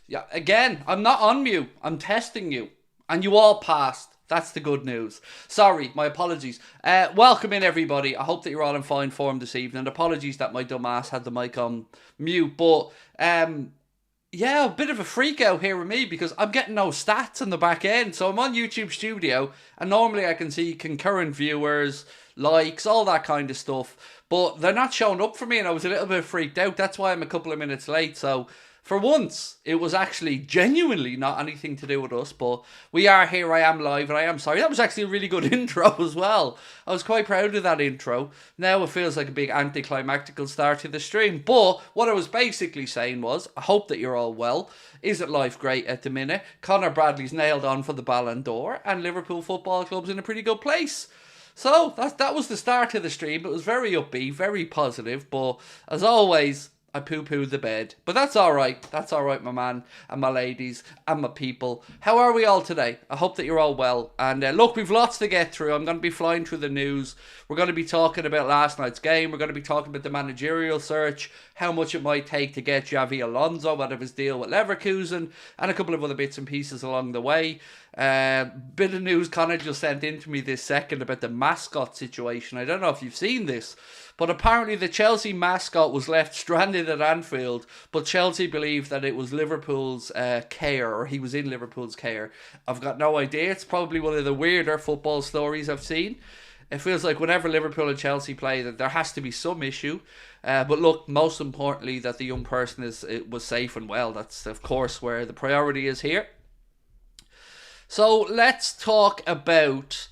Yeah, again, I'm not on mute. I'm testing you. And you all passed. That's the good news. Sorry, my apologies. Welcome in, everybody. I hope that you're all in fine form this evening. Apologies that my dumb ass had the mic on mute. But, yeah, a bit of a freak out here with me because I'm getting no stats on the back end. So I'm on YouTube Studio, and normally I can see concurrent viewers, likes, all that kind of stuff. But they're not showing up for me, and I was a little bit freaked out. That's why I'm a couple of minutes late. So for once, it was actually genuinely not anything to do with us, but we are here. I am live, and I am sorry. That was actually a really good intro as well. I was quite proud of that intro. Now it feels like a big anticlimactical start to the stream, but what I was basically saying was, I hope that you're all well. Isn't life great at the minute? Conor Bradley's nailed on for the Ballon d'Or, and Liverpool Football Club's in a pretty good place. So, that was the start of the stream. It was very upbeat, very positive, but as always, I poo-pooed the bed. But that's alright. That's alright, my man and my ladies and my people. How are we all today? I hope that you're all well. And look, we've lots to get through. I'm going to be flying through the news. We're going to be talking about last night's game. We're going to be talking about the managerial search, how much it might take to get Xabi Alonso out of his deal with Leverkusen, and a couple of other bits and pieces along the way. Bit of news Connor just sent in to me this second about the mascot situation. I don't know if you've seen this, but apparently the Chelsea mascot was left stranded at Anfield, but Chelsea believe that it was Liverpool's care, or he was in Liverpool's care. I've got no idea. It's probably one of the weirder football stories I've seen. It feels like whenever Liverpool and Chelsea play that there has to be some issue. But look, most importantly, that the young person was safe and well. That's, of course, where the priority is here. So let's talk about...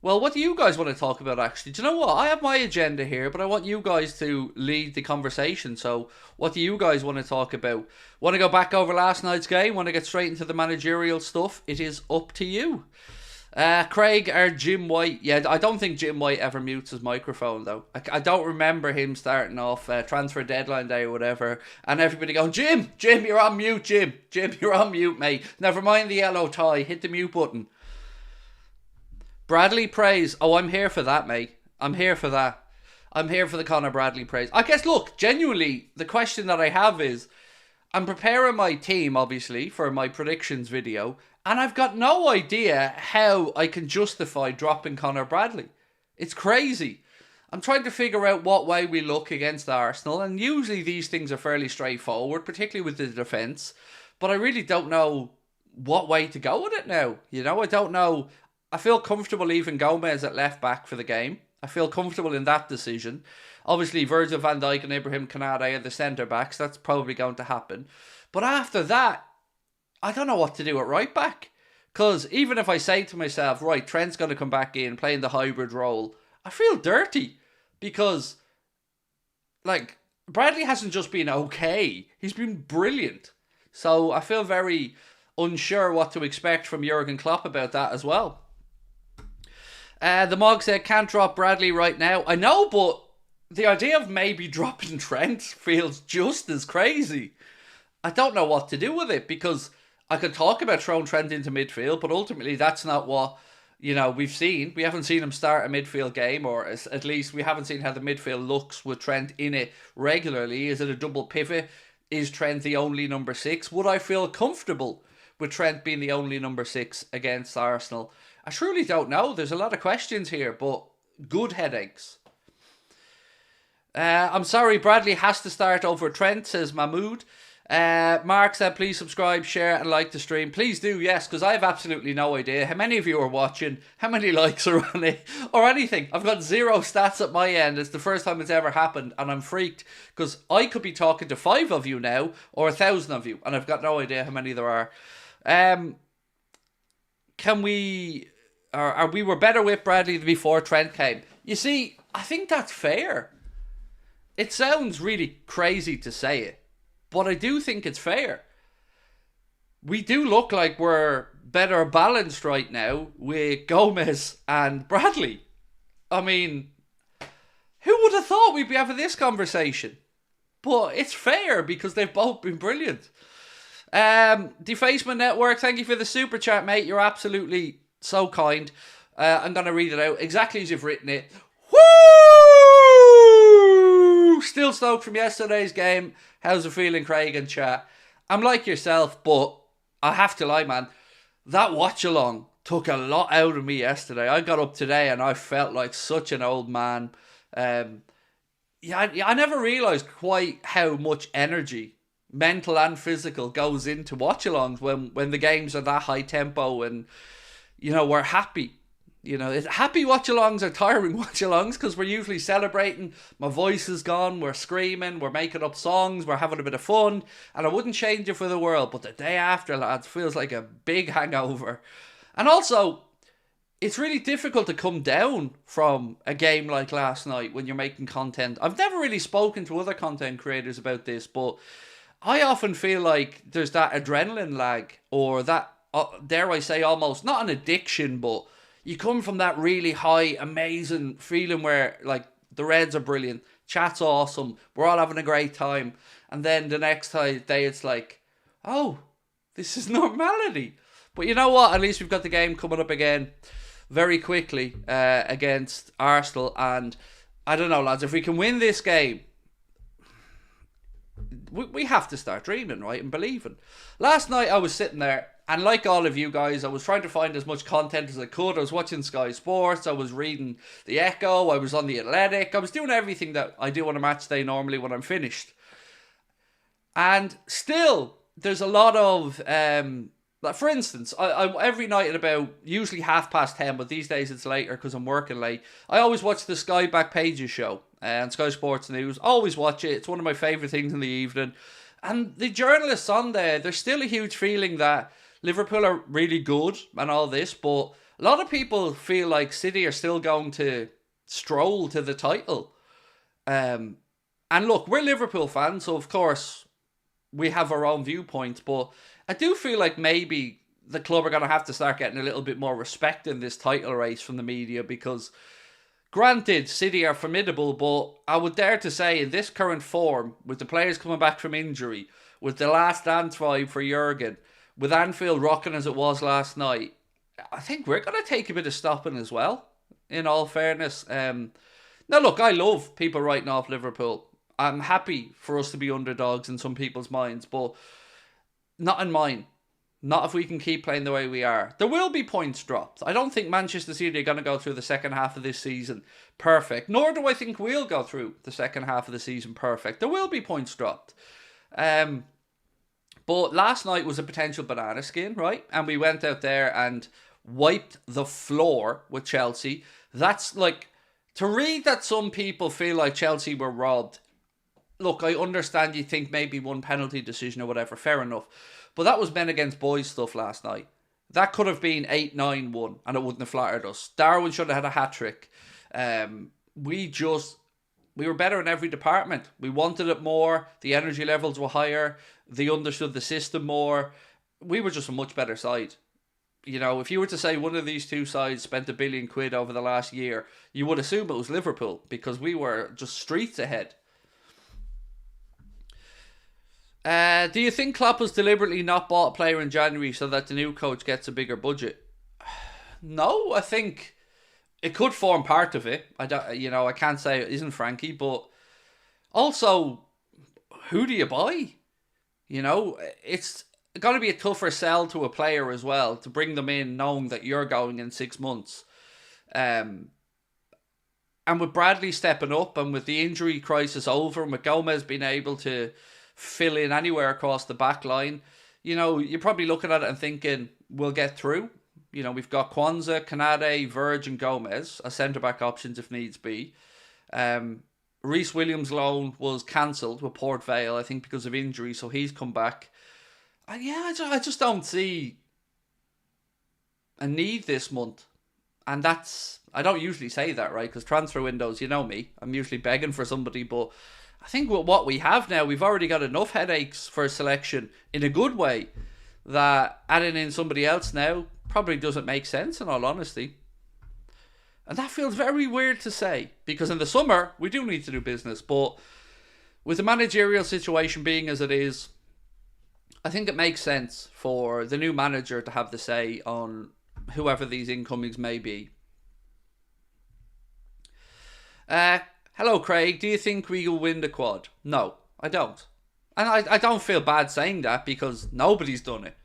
Well, what do you guys want to talk about, actually? Do you know what? I have my agenda here, but I want you guys to lead the conversation. So, what do you guys want to talk about? Want to go back over last night's game? Want to get straight into the managerial stuff? It is up to you. Craig or Jim White? Yeah, I don't think Jim White ever mutes his microphone, though. I don't remember him starting off transfer deadline day or whatever, and everybody going, Jim, you're on mute, Jim, you're on mute, mate. Never mind the yellow tie, hit the mute button. Bradley praise. Oh, I'm here for that, mate. I'm here for that. I'm here for the Conor Bradley praise. I guess, look, genuinely, the question that I have is, I'm preparing my team, obviously, for my predictions video, and I've got no idea how I can justify dropping Conor Bradley. It's crazy. I'm trying to figure out what way we look against Arsenal, and usually these things are fairly straightforward, particularly with the defence, but I really don't know what way to go with it now. You know, I don't know. I feel comfortable leaving Gomez at left back for the game. I feel comfortable in that decision. Obviously, Virgil van Dijk and Ibrahim Konate are the centre backs. That's probably going to happen. But after that, I don't know what to do at right back. Because even if I say to myself, right, Trent's going to come back in playing the hybrid role, I feel dirty. Because, like, Bradley hasn't just been okay. He's been brilliant. So I feel very unsure what to expect from Jurgen Klopp about that as well. The Mog said, can't drop Bradley right now. I know, but the idea of maybe dropping Trent feels just as crazy. I don't know what to do with it, because I could talk about throwing Trent into midfield, but ultimately that's not what, you know, we've seen. We haven't seen him start a midfield game, or at least we haven't seen how the midfield looks with Trent in it regularly. Is it a double pivot? Is Trent the only number 6? Would I feel comfortable with Trent being the only number 6 against Arsenal? I truly don't know. There's a lot of questions here, but good headaches. I'm sorry, Bradley has to start over Trent, says Mahmood. Mark said, please subscribe, share, and like the stream. Please do, yes, because I have absolutely no idea how many of you are watching, how many likes are on it, or anything. I've got zero stats at my end. It's the first time it's ever happened, and I'm freaked, because I could be talking to 5 of you now, or 1,000 of you, and I've got no idea how many there are. Can we... Or we were better with Bradley before Trent came. You see, I think that's fair. It sounds really crazy to say it, but I do think it's fair. We do look like we're better balanced right now with Gomez and Bradley. I mean, who would have thought we'd be having this conversation? But it's fair because they've both been brilliant. Defacement Network, thank you for the super chat, mate. You're absolutely so kind. I'm going to read it out exactly as you've written it. Woo! Still stoked from yesterday's game. How's it feeling, Craig and chat? I'm like yourself, but I have to lie, man. That watch along took a lot out of me yesterday. I got up today and I felt like such an old man. Um, I never realised quite how much energy, mental and physical, goes into watch-alongs when the games are that high tempo and, we're happy. Happy watch-alongs are tiring watch-alongs because we're usually celebrating. My voice is gone, we're screaming, we're making up songs, we're having a bit of fun, and I wouldn't change it for the world. But the day after, lads, feels like a big hangover. And also, it's really difficult to come down from a game like last night when you're making content. I've never really spoken to other content creators about this, but I often feel like there's that adrenaline lag, or that, dare I say, almost not an addiction, but you come from that really high, amazing feeling where, like, the Reds are brilliant, chat's awesome, we're all having a great time, and then the next day it's like, oh, this is normality. But you know what? At least we've got the game coming up again very quickly against Arsenal, and I don't know, lads, if we can win this game, we have to start dreaming, right, and believing. Last night I was sitting there, and like all of you guys, I was trying to find as much content as I could. I was watching Sky Sports, I was reading The Echo, I was on The Athletic, I was doing everything that I do on a match day normally when I'm finished. And still, there's a lot of, like, for instance, I every night at about usually 10:30, but these days it's later because I'm working late, I always watch the Sky Back Pages show and Sky Sports News. Always watch it. It's one of my favourite things in the evening. And the journalists on there, there's still a huge feeling that Liverpool are really good and all this, but a lot of people feel like City are still going to stroll to the title. And look, we're Liverpool fans, so of course we have our own viewpoints, but I do feel like maybe the club are going to have to start getting a little bit more respect in this title race from the media, because granted, City are formidable, but I would dare to say in this current form, with the players coming back from injury, with the last dance vibe for Jurgen, with Anfield rocking as it was last night, I think we're going to take a bit of stopping as well, in all fairness. Now look, I love people writing off Liverpool. I'm happy for us to be underdogs in some people's minds, but not in mine. Not if we can keep playing the way we are. There will be points dropped. I don't think Manchester City are going to go through the second half of this season perfect. Nor do I think we'll go through the second half of the season perfect. There will be points dropped. But last night was a potential banana skin, right? And we went out there and wiped the floor with Chelsea. That's like, to read that some people feel like Chelsea were robbed. Look, I understand you think maybe one penalty decision or whatever, fair enough. But that was men against boys stuff last night. That could have been 8-9-1 and it wouldn't have flattered us. Darwin should have had a hat-trick. We were better in every department. We wanted it more. The energy levels were higher. They understood the system more. We were just a much better side. If you were to say one of these two sides spent £1 billion over the last year, you would assume it was Liverpool, because we were just streets ahead. Do you think Klopp has deliberately not bought a player in January so that the new coach gets a bigger budget? No, I think it could form part of it. I can't say it isn't Frankie, but also, who do you buy? It's going to be a tougher sell to a player as well, to bring them in knowing that you're going in 6 months. And with Bradley stepping up, and with the injury crisis over, and with Gomez being able to fill in anywhere across the back line, you're probably looking at it and thinking, we'll get through. We've got Kwanzaa, Kanade, Verge and Gomez as centre-back options if needs be. Reece Williams' loan was cancelled with Port Vale, I think, because of injury, so he's come back. And I just don't see a need this month. And I don't usually say that, right? Because transfer windows, you know me, I'm usually begging for somebody, but I think with what we have now, we've already got enough headaches for a selection in a good way, that adding in somebody else now probably doesn't make sense, in all honesty. And that feels very weird to say, because in the summer we do need to do business, but with the managerial situation being as it is, I think it makes sense for the new manager to have the say on whoever these incomings may be. Hello, Craig. Do you think we will win the quad? No, I don't. And I don't feel bad saying that because nobody's done it.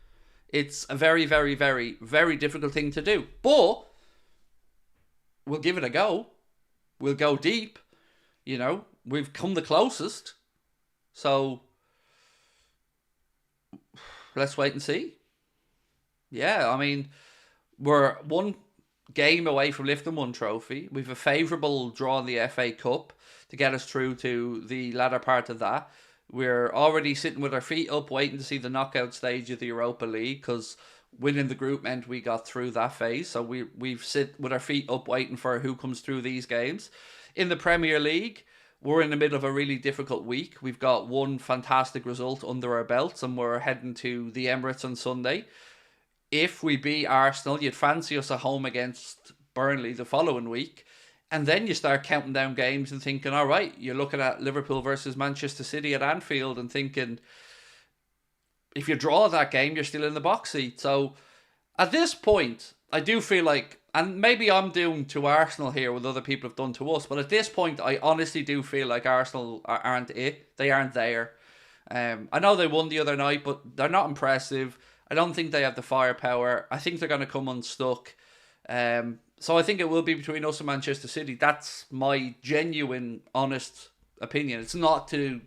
It's a very, very, very, very difficult thing to do. But we'll give it a go. We'll go deep. You know, we've come the closest. So let's wait and see. Yeah, I mean, we're one game away from lifting one trophy. We've a favourable draw in the FA Cup to get us through to the latter part of that. We're already sitting with our feet up waiting to see the knockout stage of the Europa League because winning the group meant we got through that phase. So we've sit with our feet up waiting for who comes through these games. In the Premier League, we're in the middle of a really difficult week. We've got one fantastic result under our belts and we're heading to the Emirates on Sunday. If we beat Arsenal, you'd fancy us at home against Burnley the following week. And then you start counting down games and thinking, all right, you're looking at Liverpool versus Manchester City at Anfield and thinking, if you draw that game, you're still in the box seat. So at this point, I do feel like, and maybe I'm doing to Arsenal here what other people have done to us, but at this point, I honestly do feel like Arsenal aren't it. They aren't there. I know they won the other night, but they're not impressive. I don't think they have the firepower. I think they're going to come unstuck. So I think it will be between us and Manchester City. That's my genuine, honest opinion. It's not to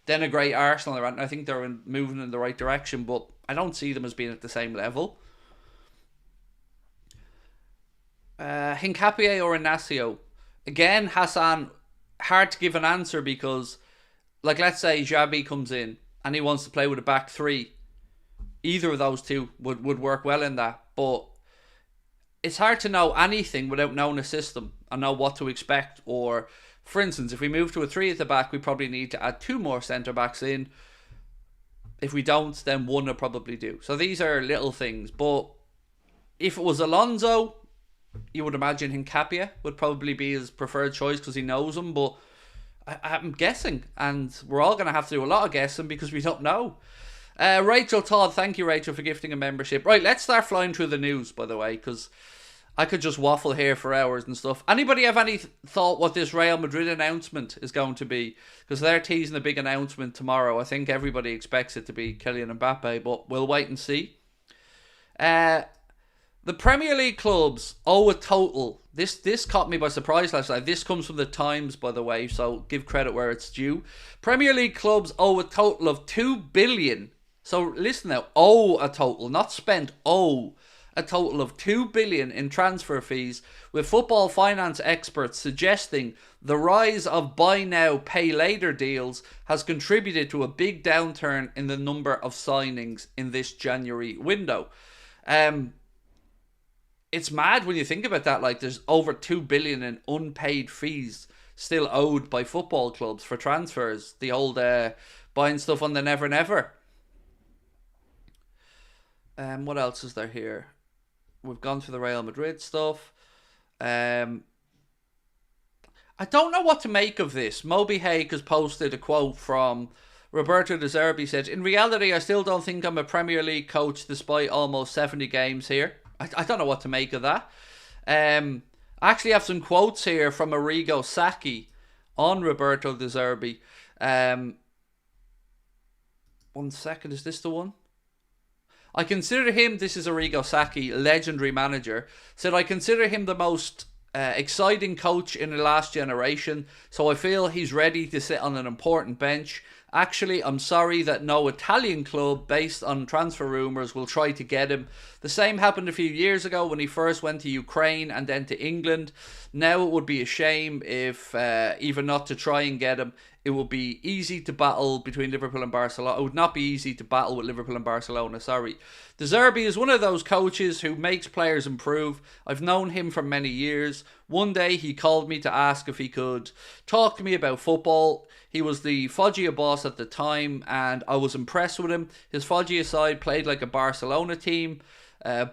denigrate Arsenal or anything. I think they're moving in the right direction, but I don't see them as being at the same level. Hincapié or Inacio? Again, Hassan, hard to give an answer because, like, let's say Xabi comes in and he wants to play with a back three. Either of those two would work well in that, but it's hard to know anything without knowing a system and know what to expect. Or, for instance, if we move to a three at the back, we probably need to add two more centre-backs in. If we don't, then one will probably do. So these are little things. But if it was Alonso, you would imagine Hincapié would probably be his preferred choice because he knows him. But I'm guessing, and we're all going to have to do a lot of guessing because we don't know. Rachel Todd, thank you, Rachel, for gifting a membership. Right, let's start flying through the news, by the way, because I could just waffle here for hours and stuff. Anybody have any thought what this Real Madrid announcement is going to be? Because they're teasing a big announcement tomorrow. I think everybody expects it to be Kylian Mbappe, but we'll wait and see. The Premier League clubs owe a total. This caught me by surprise last night. This comes from the Times, by the way, so give credit where it's due. Premier League clubs owe a total of $2 billion. So listen now, owe a total, not spent, owe a total of $2 billion in transfer fees, with football finance experts suggesting the rise of buy now, pay later deals has contributed to a big downturn in the number of signings in this January window. It's mad when you think about that. Like, there's over $2 billion in unpaid fees still owed by football clubs for transfers. The old buying stuff on the Never Never. What else is there here? We've gone through the Real Madrid stuff. I don't know what to make of this. Moby Haig has posted a quote from Roberto De Zerbi. Said, "In reality, I still don't think I'm a Premier League coach despite almost 70 games here." I don't know what to make of that. I actually have some quotes here from Arrigo Sacchi on Roberto De Zerbi. 1 second, is this the one? I consider him, this is Arrigo Sacchi, legendary manager, said, "I consider him the most exciting coach in the last generation, so I feel he's ready to sit on an important bench. Actually, I'm sorry that no Italian club based on transfer rumours will try to get him. The same happened a few years ago when he first went to Ukraine and then to England. Now it would be a shame if even not to try and get him. It would be easy to battle between Liverpool and Barcelona. It would not be easy to battle with Liverpool and Barcelona, sorry. De Zerbi is one of those coaches who makes players improve. I've known him for many years. One day he called me to ask if he could talk to me about football. He was the Foggia boss at the time and I was impressed with him. His Foggia side played like a Barcelona team.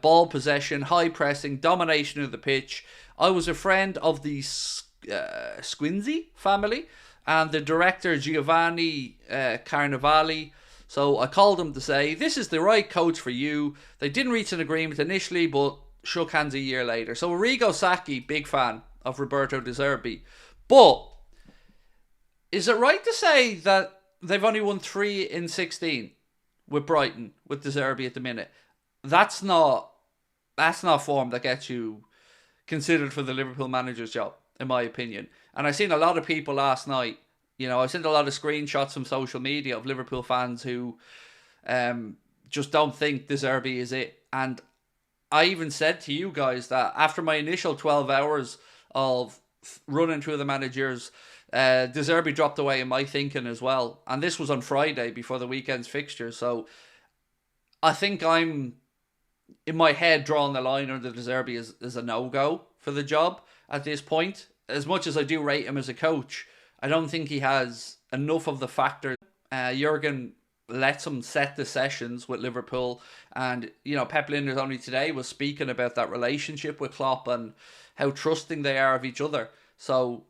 Ball possession, high pressing, domination of the pitch. I was a friend of the Squinzi family and the director Giovanni Carnevali. So I called him to say, this is the right coach for you. They didn't reach an agreement initially, but shook hands a year later. So Arrigo Sacchi, big fan of Roberto De Zerbi. But is it right to say that they've only won 3 in 16 with Brighton, with De Zerbi at the minute. That's not form that gets you considered for the Liverpool manager's job, in my opinion. And I seen a lot of people last night, I seen a lot of screenshots from social media of Liverpool fans who just don't think De Zerbi is it. And I even said to you guys that after my initial 12 hours of running through the managers, De Zerbi dropped away in my thinking as well. And this was on Friday before the weekend's fixture. So I think I'm, in my head, drawing the line under De Zerbi is a no-go for the job at this point. As much as I do rate him as a coach, I don't think he has enough of the factors. Jurgen lets him set the sessions with Liverpool, and Pep Lijnders only today was speaking about that relationship with Klopp and how trusting they are of each other. So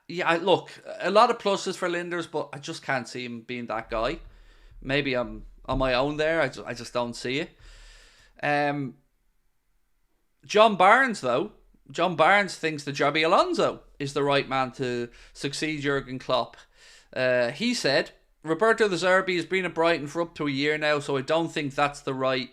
yeah, look, a lot of pluses for Lijnders, but I just can't see him being that guy. Maybe I'm on my own there. I just don't see it. John Barnes thinks that Xabi Alonso is the right man to succeed Jurgen Klopp. He said, Roberto De Zerbi has been at Brighton for up to a year now, so I don't think that's the right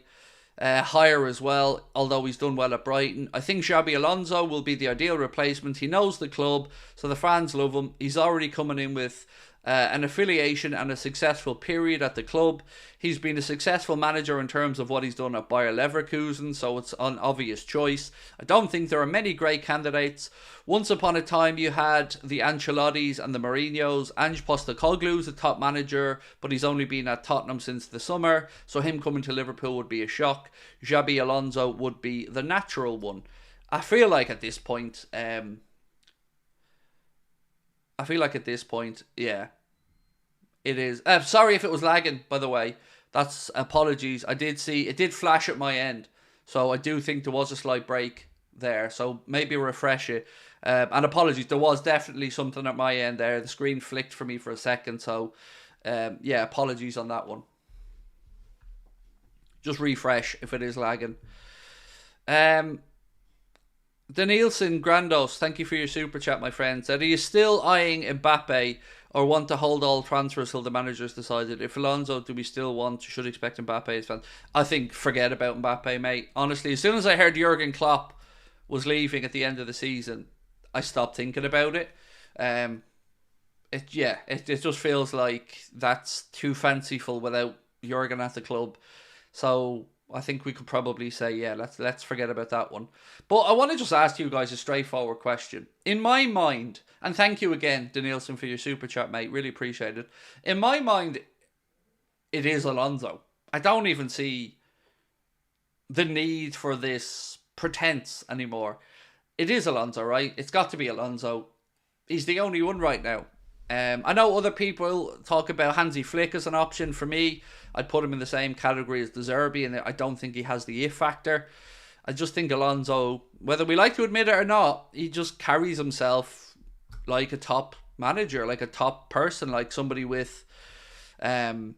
hire as well, although he's done well at Brighton. I think Xabi Alonso will be the ideal replacement. He knows the club, so the fans love him. He's already coming in with an affiliation and a successful period at the club. He's been a successful manager in terms of what he's done at Bayer Leverkusen, so it's an obvious choice. I don't think there are many great candidates. Once upon a time, you had the Ancelottis and the Mourinhos. Ange Postecoglou is a top manager, but he's only been at Tottenham since the summer, so him coming to Liverpool would be a shock. Xabi Alonso would be the natural one. I feel like at this point, yeah, it is. Sorry if it was lagging, by the way. That's apologies. I did see, it did flash at my end. So I do think there was a slight break there. So maybe refresh it. And apologies, there was definitely something at my end there. The screen flicked for me for a second. So yeah, apologies on that one. Just refresh if it is lagging. Danielson Grandos, thank you for your super chat, my friend. Said, are you still eyeing Mbappe or want to hold all transfers till the manager's decided? If Alonso, do we still want, should expect Mbappe as fans? I think forget about Mbappe, mate. Honestly, as soon as I heard Jurgen Klopp was leaving at the end of the season, I stopped thinking about it. It just feels like that's too fanciful without Jurgen at the club. So I think we could probably say, yeah, let's forget about that one. But I want to just ask you guys a straightforward question. In my mind, and thank you again, Danielson, for your super chat, mate. Really appreciate it. In my mind, it is Alonso. I don't even see the need for this pretense anymore. It is Alonso, right? It's got to be Alonso. He's the only one right now. I know other people talk about Hansi Flick as an option. For me, I'd put him in the same category as De Zerbi, and I don't think he has the if factor. I just think Alonso, whether we like to admit it or not, he just carries himself like a top manager, like a top person, like somebody with not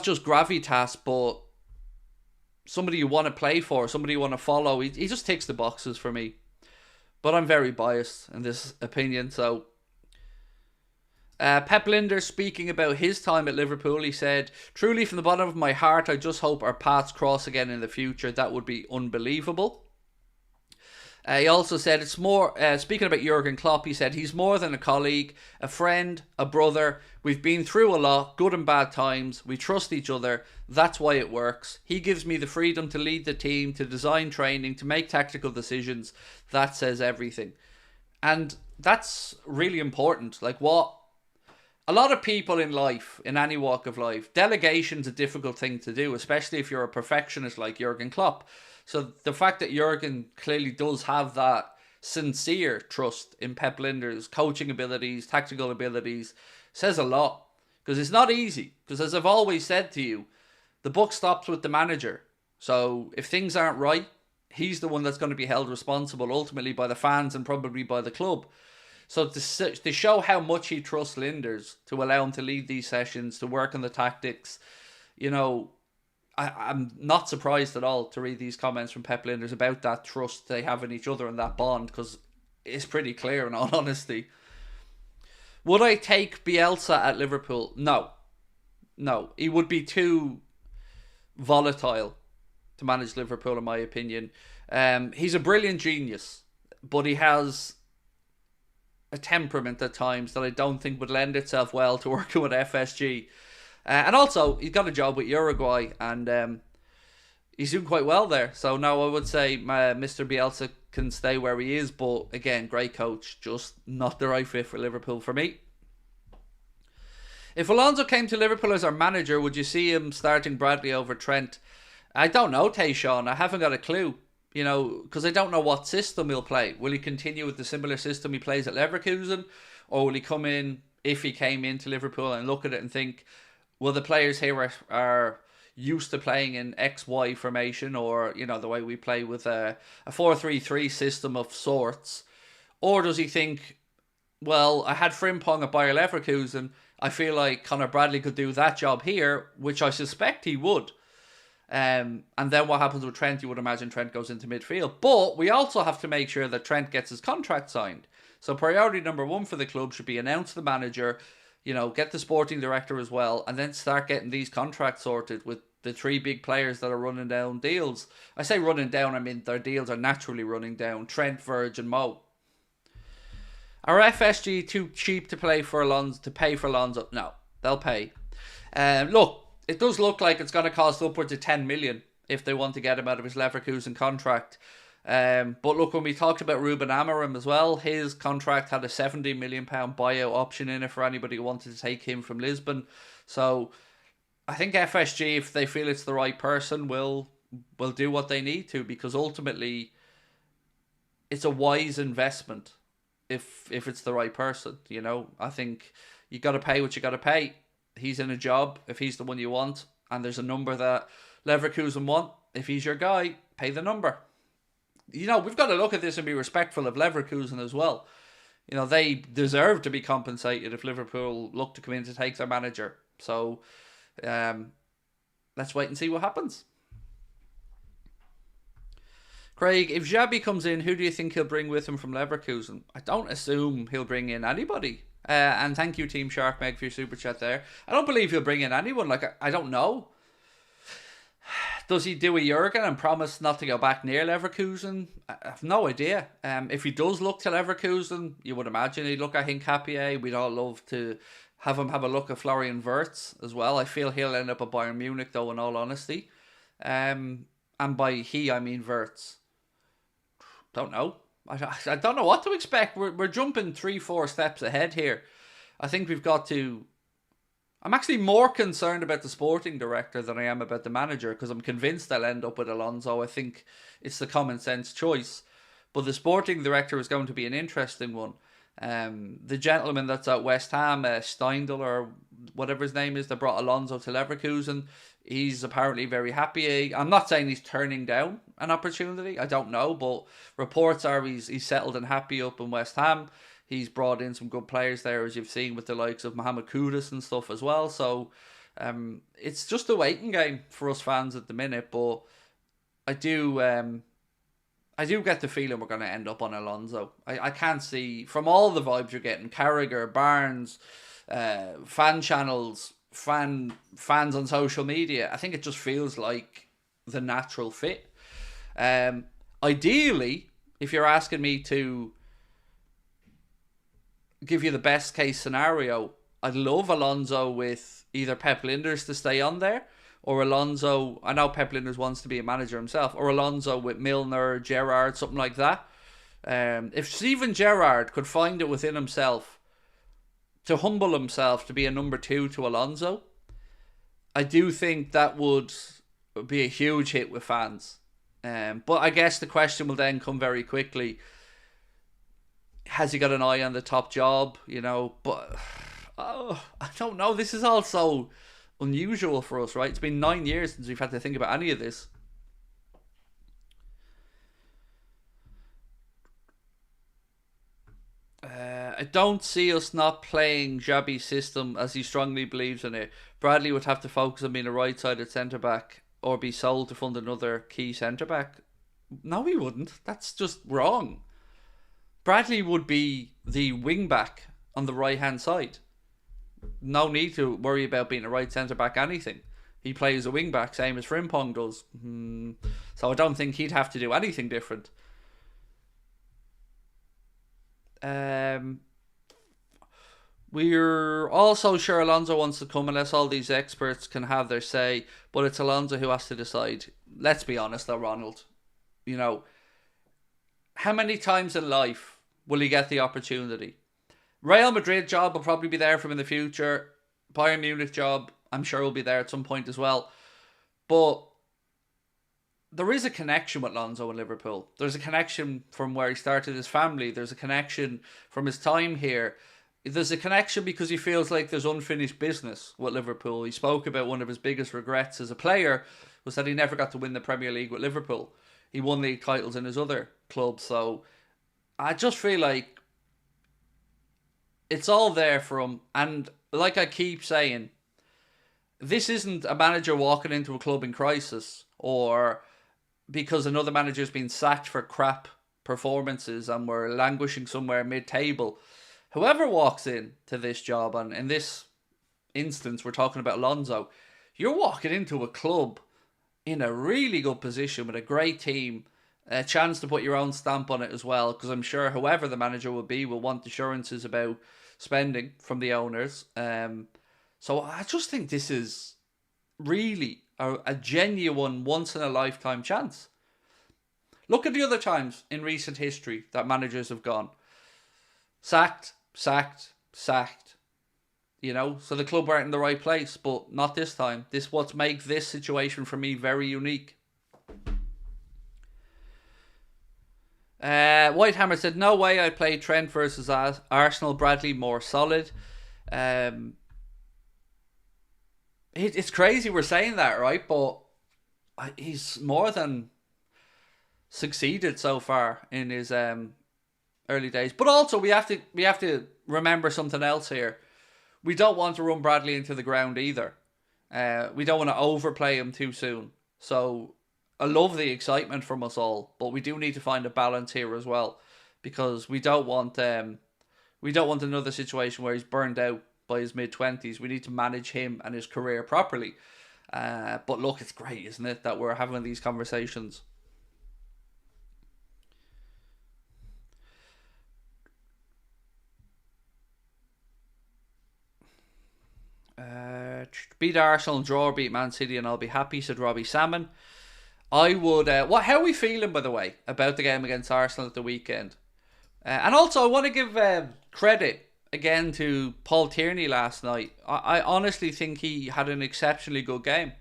just gravitas, but somebody you want to play for, somebody you want to follow. He just ticks the boxes for me. But I'm very biased in this opinion, so... Pep Lijnders, speaking about his time at Liverpool, he said, truly from the bottom of my heart, I just hope our paths cross again in the future. That would be unbelievable. He also said, it's more, speaking about Jurgen Klopp, he said, he's more than a colleague, a friend, a brother. We've been through a lot, good and bad times. We trust each other. That's why it works. He gives me the freedom to lead the team, to design training, to make tactical decisions. That says everything. And that's really important. Like what a lot of people in life, in any walk of life, delegation's a difficult thing to do, especially if you're a perfectionist like Jurgen Klopp. So the fact that Jurgen clearly does have that sincere trust in Pep Lijnders' coaching abilities, tactical abilities, says a lot. Because it's not easy. Because as I've always said to you, the buck stops with the manager. So if things aren't right, he's the one that's going to be held responsible ultimately by the fans and probably by the club. So to show how much he trusts Lijnders, to allow him to lead these sessions, to work on the tactics, you know, I'm not surprised at all to read these comments from Pep Lijnders about that trust they have in each other and that bond, because it's pretty clear in all honesty. Would I take Bielsa at Liverpool? No. No. He would be too volatile to manage Liverpool, in my opinion. He's a brilliant genius, but he has a temperament at times that I don't think would lend itself well to working with FSG. And also, he's got a job with Uruguay, and he's doing quite well there. So now I would say Mr. Bielsa can stay where he is, but again, great coach, just not the right fit for Liverpool for me. If Alonso came to Liverpool as our manager, would you see him starting Bradley over Trent? I don't know, Tayshawn. I haven't got a clue. You know, because I don't know what system he'll play. Will he continue with the similar system he plays at Leverkusen? Or will he come in, if he came into Liverpool, and look at it and think, well, the players here are used to playing in XY formation, or, you know, the way we play with a 4-3-3 system of sorts? Or does he think, well, I had Frimpong at Bayer Leverkusen, I feel like Conor Bradley could do that job here, which I suspect he would. And then what happens with Trent? You would imagine Trent goes into midfield. But we also have to make sure that Trent gets his contract signed. So priority number one for the club should be announce the manager, you know, get the sporting director as well, and then start getting these contracts sorted with the three big players that are running down deals. I say running down, I mean their deals are naturally running down. Trent, Verge and Mo. Are FSG too cheap to pay for Alonso? No, they'll pay. Look, it does look like it's going to cost upwards of 10 million if they want to get him out of his Leverkusen contract. But look, when we talked about Ruben Amorim as well, his contract had a £70 million buyout option in it for anybody who wanted to take him from Lisbon. So I think FSG, if they feel it's the right person, will do what they need to, because ultimately it's a wise investment if it's the right person. You know, I think you got to pay what you got to pay. He's in a job, if he's the one you want, and there's a number that Leverkusen want, if he's your guy, pay the number. You know, we've got to look at this and be respectful of Leverkusen as well. You know, they deserve to be compensated if Liverpool look to come in to take their manager. So, let's wait and see what happens. Craig, if Xabi comes in, who do you think he'll bring with him from Leverkusen? I don't assume he'll bring in anybody. And thank you, Team Shark Meg, for your super chat there. I don't believe he'll bring in anyone. Like, I don't know. Does he do a Jurgen and promise not to go back near Leverkusen? I have no idea. If he does look to Leverkusen, you would imagine he'd look at Hincapié. We'd all love to have him have a look at Florian Wirtz as well. I feel he'll end up at Bayern Munich, though, in all honesty. And by he, I mean Wirtz. Don't know. I don't know what to expect. We're jumping 3-4 steps ahead here. I think we've got to... I'm actually more concerned about the sporting director than I am about the manager, because I'm convinced they'll end up with Alonso. I think it's the common sense choice. But the sporting director is going to be an interesting one. The gentleman that's at West Ham, Steindl or whatever his name is, that brought Alonso to Leverkusen, he's apparently very happy. I'm not saying he's turning down an opportunity. I don't know, but reports are he's settled and happy up in West Ham. He's brought in some good players there, as you've seen with the likes of Mohamed Kudus and stuff as well. So it's just a waiting game for us fans at the minute. But I do get the feeling we're going to end up on Alonso. I can't see, from all the vibes you're getting, Carragher, Barnes, fan channels, fans on social media, I think it just feels like the natural fit. Ideally, if you're asking me to give you the best case scenario, I'd love Alonso with either Pep Lijnders to stay on there, or Alonso, I know Pep Lijnders wants to be a manager himself, or Alonso with Milner, Gerrard, something like that. If Steven Gerrard could find it within himself to humble himself to be a number 2 to Alonso, I do think that would be a huge hit with fans. But I guess the question will then come very quickly, has he got an eye on the top job, you know? But I don't know. This is all so unusual for us, right? It's been 9 years since we've had to think about any of this. I don't see us not playing Xabi's system as he strongly believes in it. Bradley would have to focus on being a right-sided centre-back or be sold to fund another key centre-back. No, he wouldn't. That's just wrong. Bradley would be the wing-back on the right-hand side. No need to worry about being a right centre-back anything. He plays a wing-back, same as Frimpong does. So I don't think he'd have to do anything different. We're also sure Alonso wants to come unless all these experts can have their say, but it's Alonso who has to decide. Let's be honest though, Ronald. You know, how many times in life will he get the opportunity? Real Madrid job will probably be there for him in the future. Bayern Munich job, I'm sure, will be there at some point as well. But there is a connection with Alonso and Liverpool. There's a connection from where he started his family. There's a connection from his time here. There's a connection because he feels like there's unfinished business with Liverpool. He spoke about one of his biggest regrets as a player was that he never got to win the Premier League with Liverpool. He won league titles in his other clubs. So I just feel like it's all there for him. And like I keep saying, this isn't a manager walking into a club in crisis or because another manager's been sacked for crap performances and we're languishing somewhere mid-table. Whoever walks in to this job, and in this instance we're talking about Alonso, you're walking into a club in a really good position with a great team, a chance to put your own stamp on it as well, because I'm sure whoever the manager will be will want assurances about spending from the owners. So I just think this is really a genuine once-in-a-lifetime chance. Look at the other times in recent history that managers have gone. Sacked. You know, so the club weren't in the right place, but not this time. This what makes this situation for me very unique. Whitehammer said, no way I play Trent versus Arsenal. Bradley more solid. It's crazy we're saying that, right? But he's more than succeeded so far in his early days. But also we have to remember something else here. We don't want to run Bradley into the ground either. We don't want to overplay him too soon. So I love the excitement from us all, but we do need to find a balance here as well, because we don't want another situation where he's burned out by his mid-20s. We need to manage him and his career properly. But look, it's great, isn't it, that we're having these conversations. Beat Arsenal, draw or beat Man City and I'll be happy, said Robbie Salmon. I would... how are we feeling, by the way, about the game against Arsenal at the weekend? And also, I want to give credit again to Paul Tierney last night. I honestly think he had an exceptionally good game.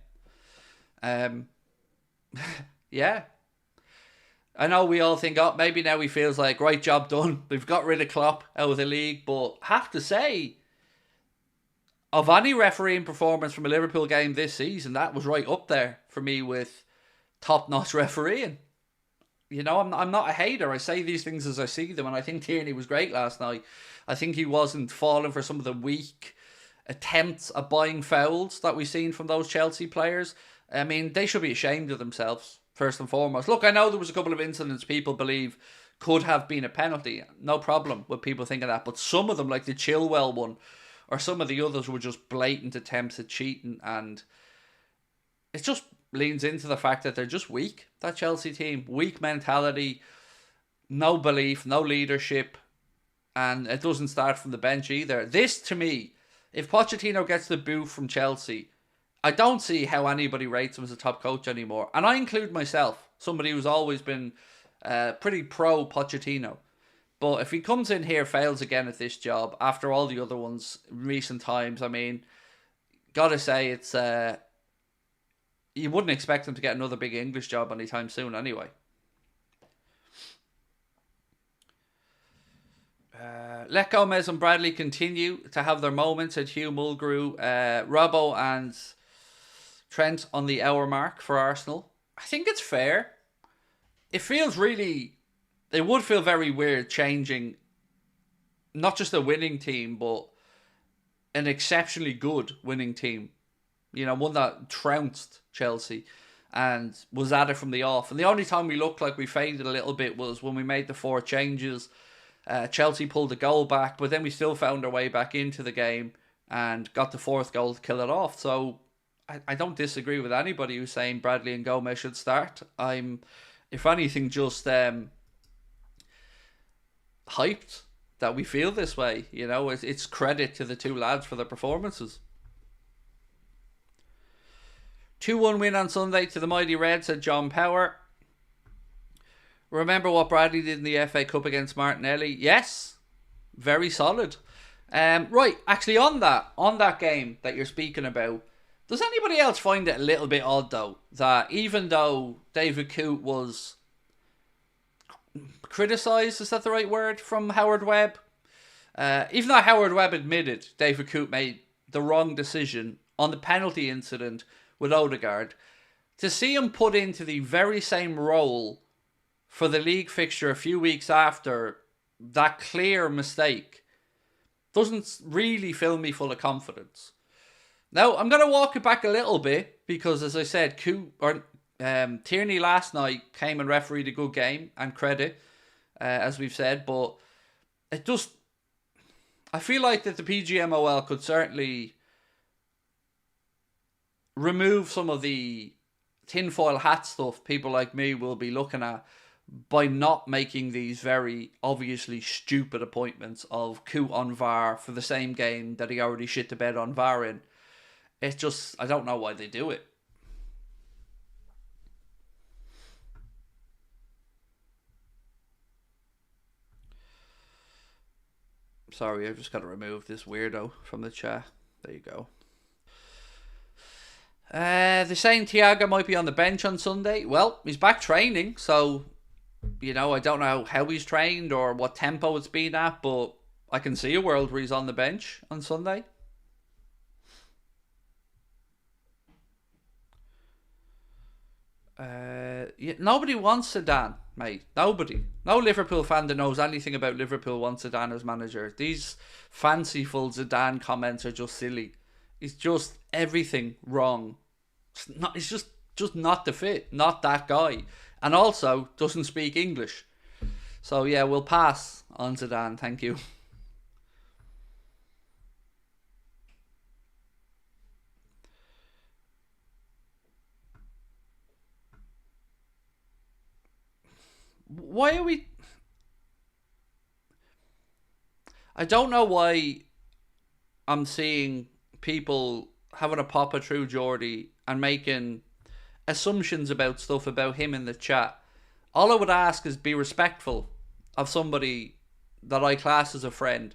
Yeah. I know we all think, oh, maybe now he feels like, right, job done. We've got rid of Klopp out of the league. But have to say, of any refereeing performance from a Liverpool game this season, that was right up there for me with top-notch refereeing. You know, I'm not a hater. I say these things as I see them, and I think Tierney was great last night. I think he wasn't falling for some of the weak attempts at buying fouls that we've seen from those Chelsea players. I mean, they should be ashamed of themselves, first and foremost. Look, I know there was a couple of incidents people believe could have been a penalty. No problem with people thinking that. But some of them, like the Chilwell one, or some of the others, were just blatant attempts at cheating, and it just leans into the fact that they're just weak, that Chelsea team. Weak mentality, no belief, no leadership, and it doesn't start from the bench either. This, to me, if Pochettino gets the boot from Chelsea, I don't see how anybody rates him as a top coach anymore. And I include myself, somebody who's always been pretty pro Pochettino. But if he comes in here, fails again at this job, after all the other ones in recent times, I mean, gotta say, it's you wouldn't expect him to get another big English job anytime soon anyway. Let Gomez and Bradley continue to have their moments, said Hugh Mulgrew. Robbo and Trent on the hour mark for Arsenal. I think it's fair. It feels really... It would feel very weird changing not just a winning team, but an exceptionally good winning team. You know, one that trounced Chelsea and was at it from the off. And the only time we looked like we faded a little bit was when we made the 4 changes Chelsea pulled the goal back, but then we still found our way back into the game and got the fourth goal to kill it off. So I don't disagree with anybody who's saying Bradley and Gomez should start. I'm, if anything, just hyped that we feel this way. You know, it's credit to the two lads for their performances. 2-1 win on Sunday to the mighty Reds, said John Power. Remember what Bradley did in the FA Cup against Martinelli? Yes, very solid. Right, actually on that game that you're speaking about, does anybody else find it a little bit odd though, that even though David Coote was criticised, is that the right word, from Howard Webb? Even though Howard Webb admitted David Coote made the wrong decision on the penalty incident with Odegaard, to see him put into the very same role for the league fixture a few weeks after that clear mistake doesn't really fill me full of confidence. Now, I'm going to walk it back a little bit because, as I said, Tierney last night came and refereed a good game, and credit, as we've said, but it just, I feel like that the PGMOL could certainly remove some of the tinfoil hat stuff people like me will be looking at by not making these very obviously stupid appointments of Coote on VAR for the same game that he already shit the bed on VAR in. It's just, I don't know why they do it. Sorry, I've just got to remove this weirdo from the chat. There you go. They're saying Thiago might be on the bench on Sunday. Well, he's back training, so, you know, I don't know how he's trained or what tempo it's been at, but I can see a world where he's on the bench on Sunday. Nobody wants Zidane, mate. Nobody. No Liverpool fan that knows anything about Liverpool wants Zidane as manager. These fanciful Zidane comments are just silly. It's just everything wrong. It's just not the fit, not that guy, and also doesn't speak English. So yeah, we'll pass on Zidane. Thank you. Why are we? I don't know why I'm seeing people having a pop at True Geordie and making assumptions about stuff about him in the chat. All I would ask is be respectful of somebody that I class as a friend.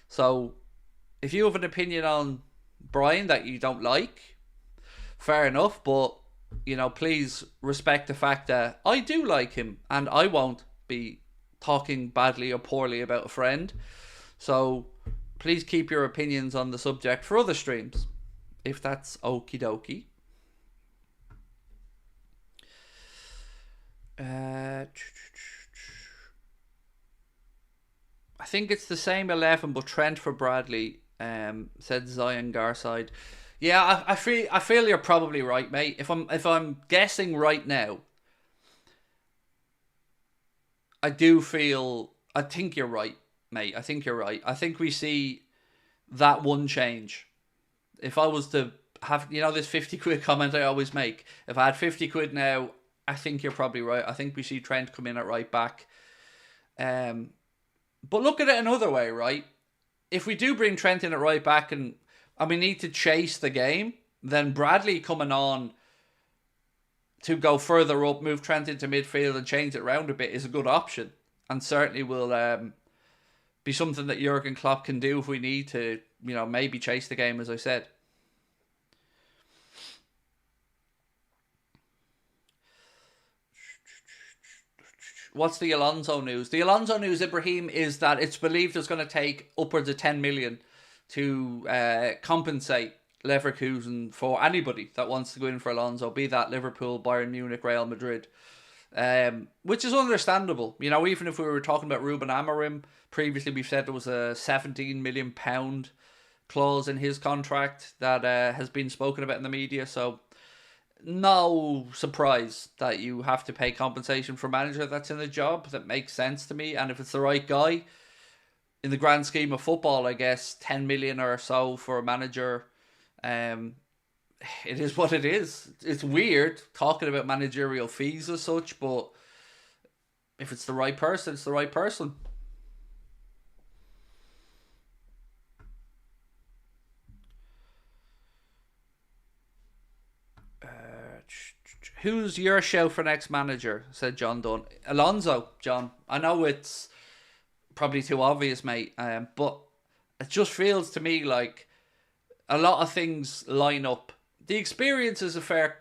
So if you have an opinion on Brian that you don't like, fair enough, but, you know, please respect the fact that I do like him and I won't be talking badly or poorly about a friend. So please keep your opinions on the subject for other streams, if that's okie dokie. I think it's the same 11, but Trent for Bradley, said Zion Garside. Yeah, I feel you're probably right, mate. If I'm guessing right now, I think you're right, mate. I think you're right. I think we see that one change. If I was to have, you know, this 50 quid comment I always make, if I had 50 quid now, I think you're probably right. I think we see Trent come in at right back. But look at it another way, right? If we do bring Trent in at right back and we need to chase the game, then Bradley coming on to go further up, move Trent into midfield and change it around a bit is a good option. And certainly will be something that Jurgen Klopp can do if we need to, you know, maybe chase the game, as I said. What's the Alonso news? The Alonso news, Ibrahim, is that it's believed it's going to take upwards of 10 million to compensate Leverkusen for anybody that wants to go in for Alonso, be that Liverpool, Bayern Munich, Real Madrid, which is understandable. You know, even if we were talking about Ruben Amorim, previously we've said there was a £17 million clause in his contract that has been spoken about in the media, so no surprise that you have to pay compensation for a manager that's in the job. That makes sense to me. And if it's the right guy, in the grand scheme of football, I guess 10 million or so for a manager, um, it is what it is. It's weird talking about managerial fees as such, but if it's the right person, it's the right person. Who's your show for next manager? Said John Dunn. Alonso, John. I know it's probably too obvious, mate, but it just feels to me like a lot of things line up. The experience is a fair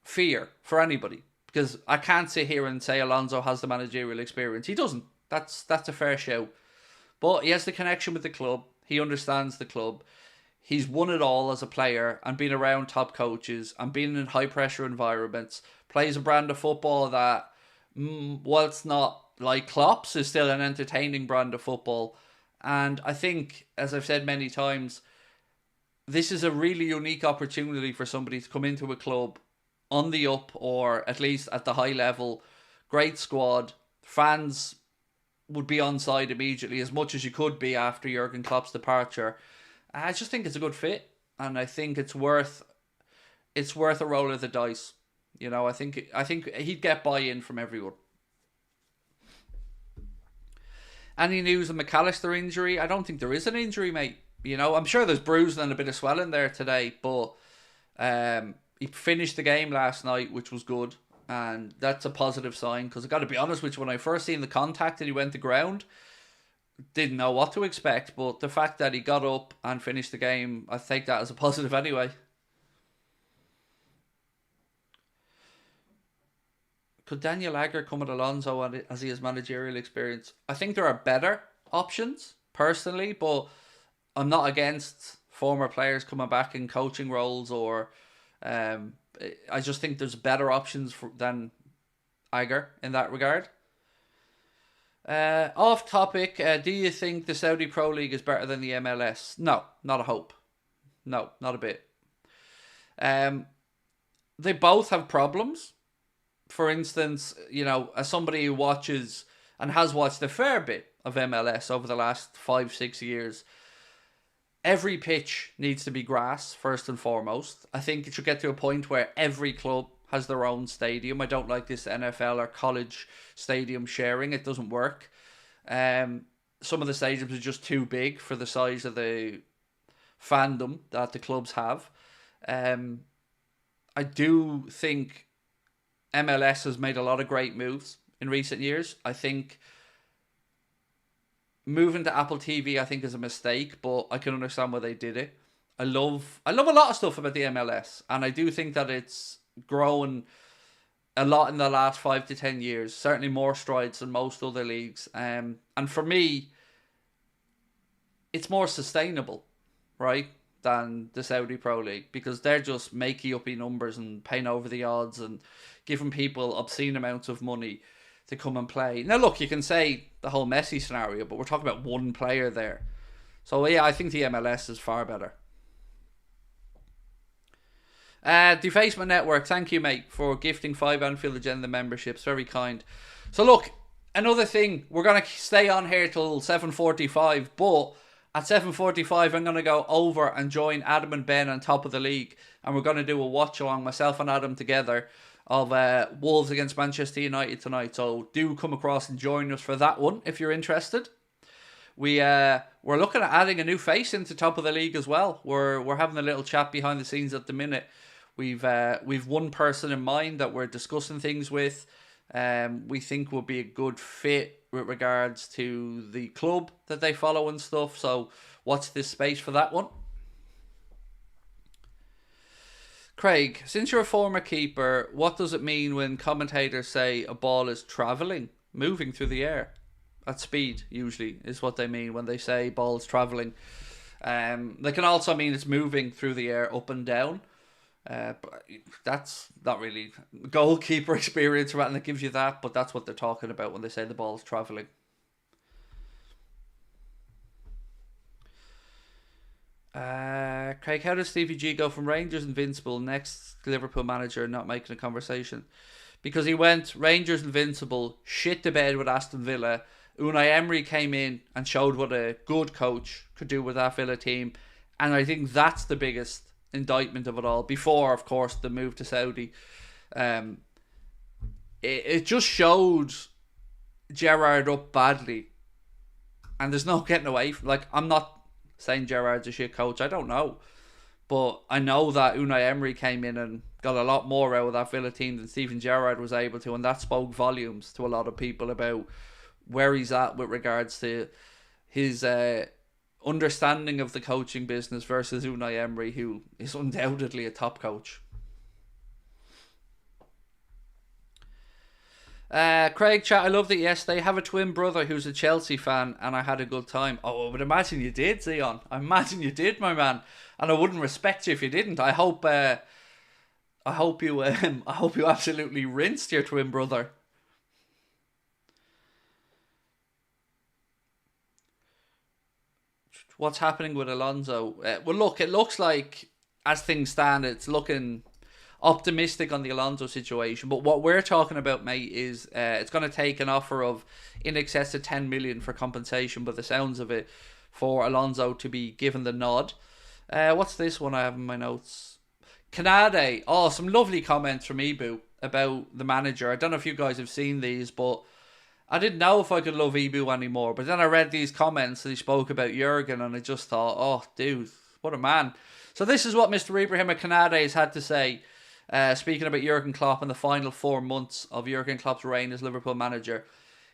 fear for anybody, because I can't sit here and say Alonso has the managerial experience. He doesn't. That's a fair show. But he has the connection with the club. He understands the club. He's won it all as a player and been around top coaches and been in high pressure environments. Plays a brand of football that, whilst not like Klopp's, is still an entertaining brand of football. And I think, as I've said many times, this is a really unique opportunity for somebody to come into a club on the up, or at least at the high level. Great squad. Fans would be on side immediately, as much as you could be after Jurgen Klopp's departure. I just think it's a good fit, and I think it's worth a roll of the dice. You know, I think he'd get buy-in from everyone. Any news on McAllister injury? I don't think there is an injury, mate. You know, I'm sure there's bruising and a bit of swelling there today, but he finished the game last night, which was good, and that's a positive sign, because I got to be honest with you, when I first seen the contact and he went to ground, didn't know what to expect, but the fact that he got up and finished the game, I take that as a positive anyway. Could Daniel Agger come at Alonso as he has managerial experience? I think there are better options, personally, but I'm not against former players coming back in coaching roles, or I just think there's better options than Agger in that regard. Off topic, do you think the Saudi Pro League is better than the MLS? No, not a hope. No, not a bit. They both have problems. For instance, you know, as somebody who watches and has watched a fair bit of MLS over the last 5-6 years, every pitch needs to be grass, first and foremost. I think it should get to a point where every club has their own stadium. I don't like this NFL or college stadium sharing. It doesn't work. Some of the stadiums are just too big for the size of the fandom that the clubs have. I do think MLS has made a lot of great moves in recent years. I think moving to Apple TV, I think, is a mistake, but I can understand why they did it. I love a lot of stuff about the MLS, and I do think that it's grown a lot in the last 5 to 10 years. Certainly more strides than most other leagues. And for me, it's more sustainable, right, than the Saudi Pro League, because they're just makey uppy numbers and paying over the odds and giving people obscene amounts of money to come and play. Now, look, you can say the whole Messi scenario, but we're talking about one player there. So, yeah, I think the MLS is far better. Defacement Network, thank you, mate, for gifting 5 Anfield Agenda memberships. Very kind. So, look, another thing, we're going to stay on here till 7:45, but at 7:45, I'm going to go over and join Adam and Ben on top of the league, and we're going to do a watch-along, myself and Adam together, of Wolves against Manchester United tonight. So do come across and join us for that one if you're interested. We're looking at adding a new face into top of the league as well. We're having a little chat behind the scenes at the minute. We've one person in mind that we're discussing things with. We think will be a good fit with regards to the club that they follow and stuff. So watch this space for that one. Craig, since you're a former keeper, what does it mean when commentators say a ball is travelling, moving through the air? At speed, usually, is what they mean when they say ball's travelling. They can also mean it's moving through the air up and down. But that's not really goalkeeper experience, right? And it gives you that, but that's what they're talking about when they say the ball's travelling. Craig, how does Stevie G go from Rangers invincible next Liverpool manager not making a conversation? Because he went Rangers invincible, shit the bed with Aston Villa. Unai Emery came in and showed what a good coach could do with that Villa team. And I think that's the biggest indictment of it all. Before, of course, the move to Saudi. It just showed Gerrard up badly. And there's no getting away from, like, I'm not saying Gerrard's a shit coach. I don't know. But I know that Unai Emery came in and got a lot more out of that Villa team than Steven Gerrard was able to. And that spoke volumes to a lot of people about where he's at with regards to his understanding of the coaching business versus Unai Emery, who is undoubtedly a top coach. Craig chat, I loved it yesterday. I have a twin brother who's a Chelsea fan and I had a good time. Oh, I would imagine you did, Zion. I imagine you did, my man. And I wouldn't respect you if you didn't. I hope you absolutely rinsed your twin brother. What's happening with Alonso? Well, look, it looks like, as things stand, it's looking optimistic on the Alonso situation. But what we're talking about, mate, is it's going to take an offer of in excess of 10 million for compensation, by the sounds of it, for Alonso to be given the nod. What's this one I have in my notes? Canade. Oh, some lovely comments from Ibu about the manager. I don't know if you guys have seen these, but I didn't know if I could love Ibu anymore. But then I read these comments that he spoke about Jurgen, and I just thought, oh, dude, what a man. So this is what Mr. Ibrahim Canade has had to say, speaking about Jurgen Klopp and the final 4 months of Jurgen Klopp's reign as Liverpool manager.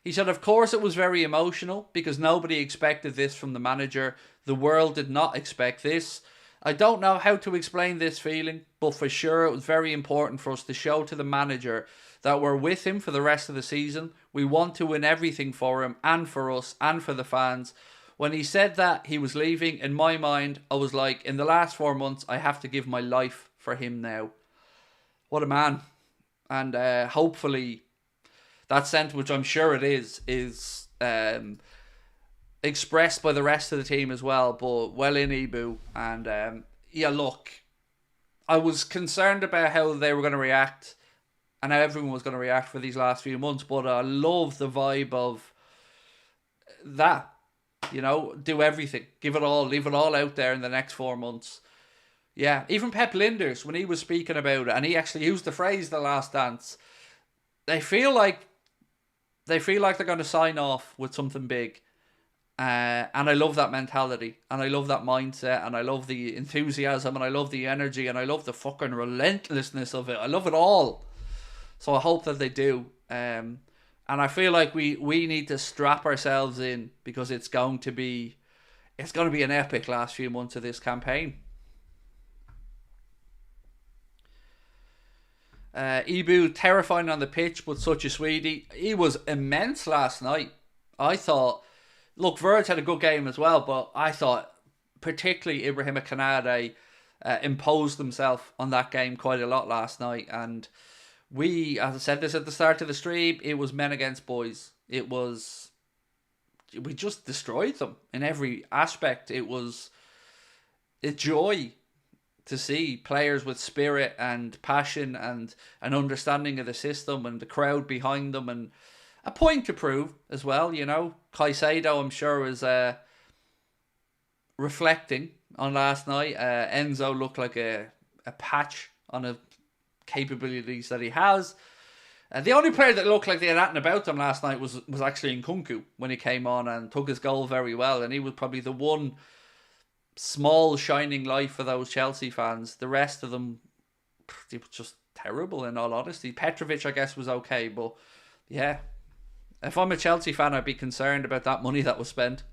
He said, of course it was very emotional because nobody expected this from the manager. The world did not expect this. I don't know how to explain this feeling, but for sure it was very important for us to show to the manager that we're with him for the rest of the season. We want to win everything for him and for us and for the fans. When he said that he was leaving, in my mind, I was like, in the last 4 months, I have to give my life for him now. What a man. And hopefully that sentiment, which I'm sure it is expressed by the rest of the team as well. But well in Ibu. And yeah, look, I was concerned about how they were going to react and how everyone was going to react for these last few months. But I love the vibe of that. You know, do everything. Give it all. Leave it all out there in the next 4 months. Yeah, even Pep Lijnders, when he was speaking about it, and he actually used the phrase "the last dance," they feel like they're going to sign off with something big, and I love that mentality, and I love that mindset, and I love the enthusiasm, and I love the energy, and I love the fucking relentlessness of it. I love it all. So I hope that they do, and I feel like we need to strap ourselves in because it's going to be an epic last few months of this campaign. Ibu, terrifying on the pitch, but such a sweetie. He was immense last night. I thought, look, Verge had a good game as well, but I thought particularly Ibrahim Canade imposed himself on that game quite a lot last night. And we, as I said this at the start of the stream, it was men against boys. We just destroyed them in every aspect. It was a joy to see players with spirit and passion and an understanding of the system and the crowd behind them and a point to prove as well, you know. Caicedo, I'm sure, was reflecting on last night. Enzo looked like a patch on the capabilities that he has. The only player that looked like they had nothing about them last night was actually Nkunku when he came on and took his goal very well. And he was probably the one small shining light for those Chelsea fans. The rest of them, they were just terrible in all honesty. Petrovic, I guess, was okay, but yeah, if I'm a Chelsea fan, I'd be concerned about that money that was spent.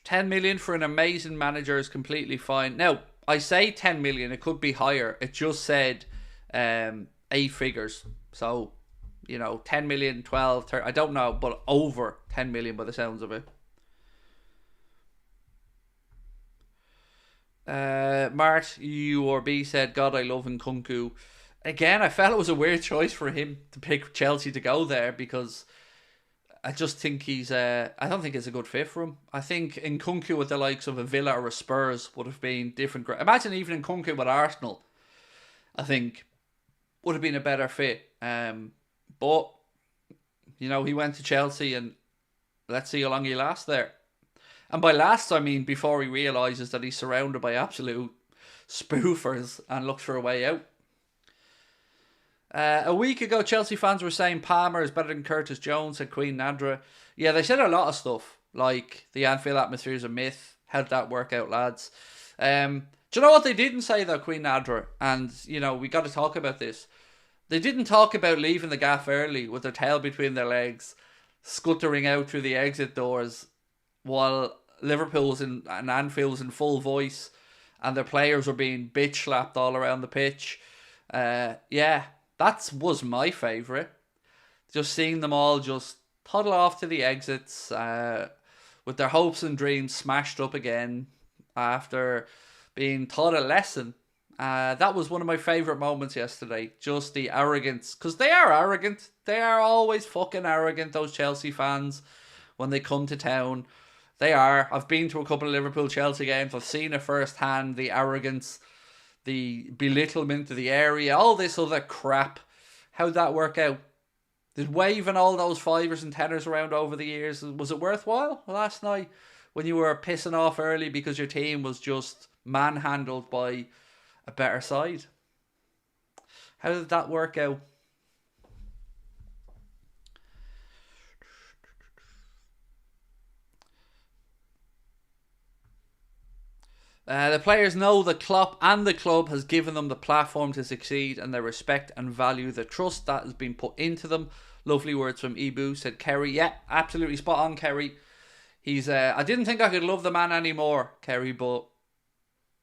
10 million for an amazing manager is completely fine. Now, I say 10 million, it could be higher. It just said 8 figures. So, you know, 10 million, 12, 30, I don't know, but over 10 million by the sounds of it. Mart URB said, God, I love Nkunku. Again, I felt it was a weird choice for him to pick Chelsea to go there because I just think I don't think it's a good fit for him. I think Nkunku with the likes of a Villa or a Spurs would have been different. Imagine even Nkunku with Arsenal, I think, would have been a better fit. But, you know, he went to Chelsea and let's see how long he lasts there. And by last, I mean before he realises that he's surrounded by absolute spoofers and looks for a way out. A week ago, Chelsea fans were saying Palmer is better than Curtis Jones, said Queen Nadra. Yeah, they said a lot of stuff, like the Anfield atmosphere is a myth. How'd that work out, lads? Do you know what they didn't say, though, Queen Nadra? And, you know, we got to talk about this. They didn't talk about leaving the gaff early with their tail between their legs, scuttering out through the exit doors, while Liverpool's and Anfield's in full voice, and their players were being bitch slapped all around the pitch. Yeah. That was my favourite. Just seeing them all just huddle off to the exits with their hopes and dreams smashed up again after being taught a lesson. That was one of my favourite moments yesterday. Just the arrogance. Because they are arrogant. They are always fucking arrogant, those Chelsea fans, when they come to town. They are. I've been to a couple of Liverpool-Chelsea games. I've seen it firsthand, the arrogance, the belittlement of the area, all this other crap. How'd that work out? Did waving all those fivers and tenors around over the years, was it worthwhile last night when you were pissing off early because your team was just manhandled by a better side? How did that work out? The players know that Klopp and the club has given them the platform to succeed, and they respect and value the trust that has been put into them. Lovely words from Ibu, said Kerry. Yeah, absolutely spot on, Kerry. He's I didn't think I could love the man anymore, Kerry, but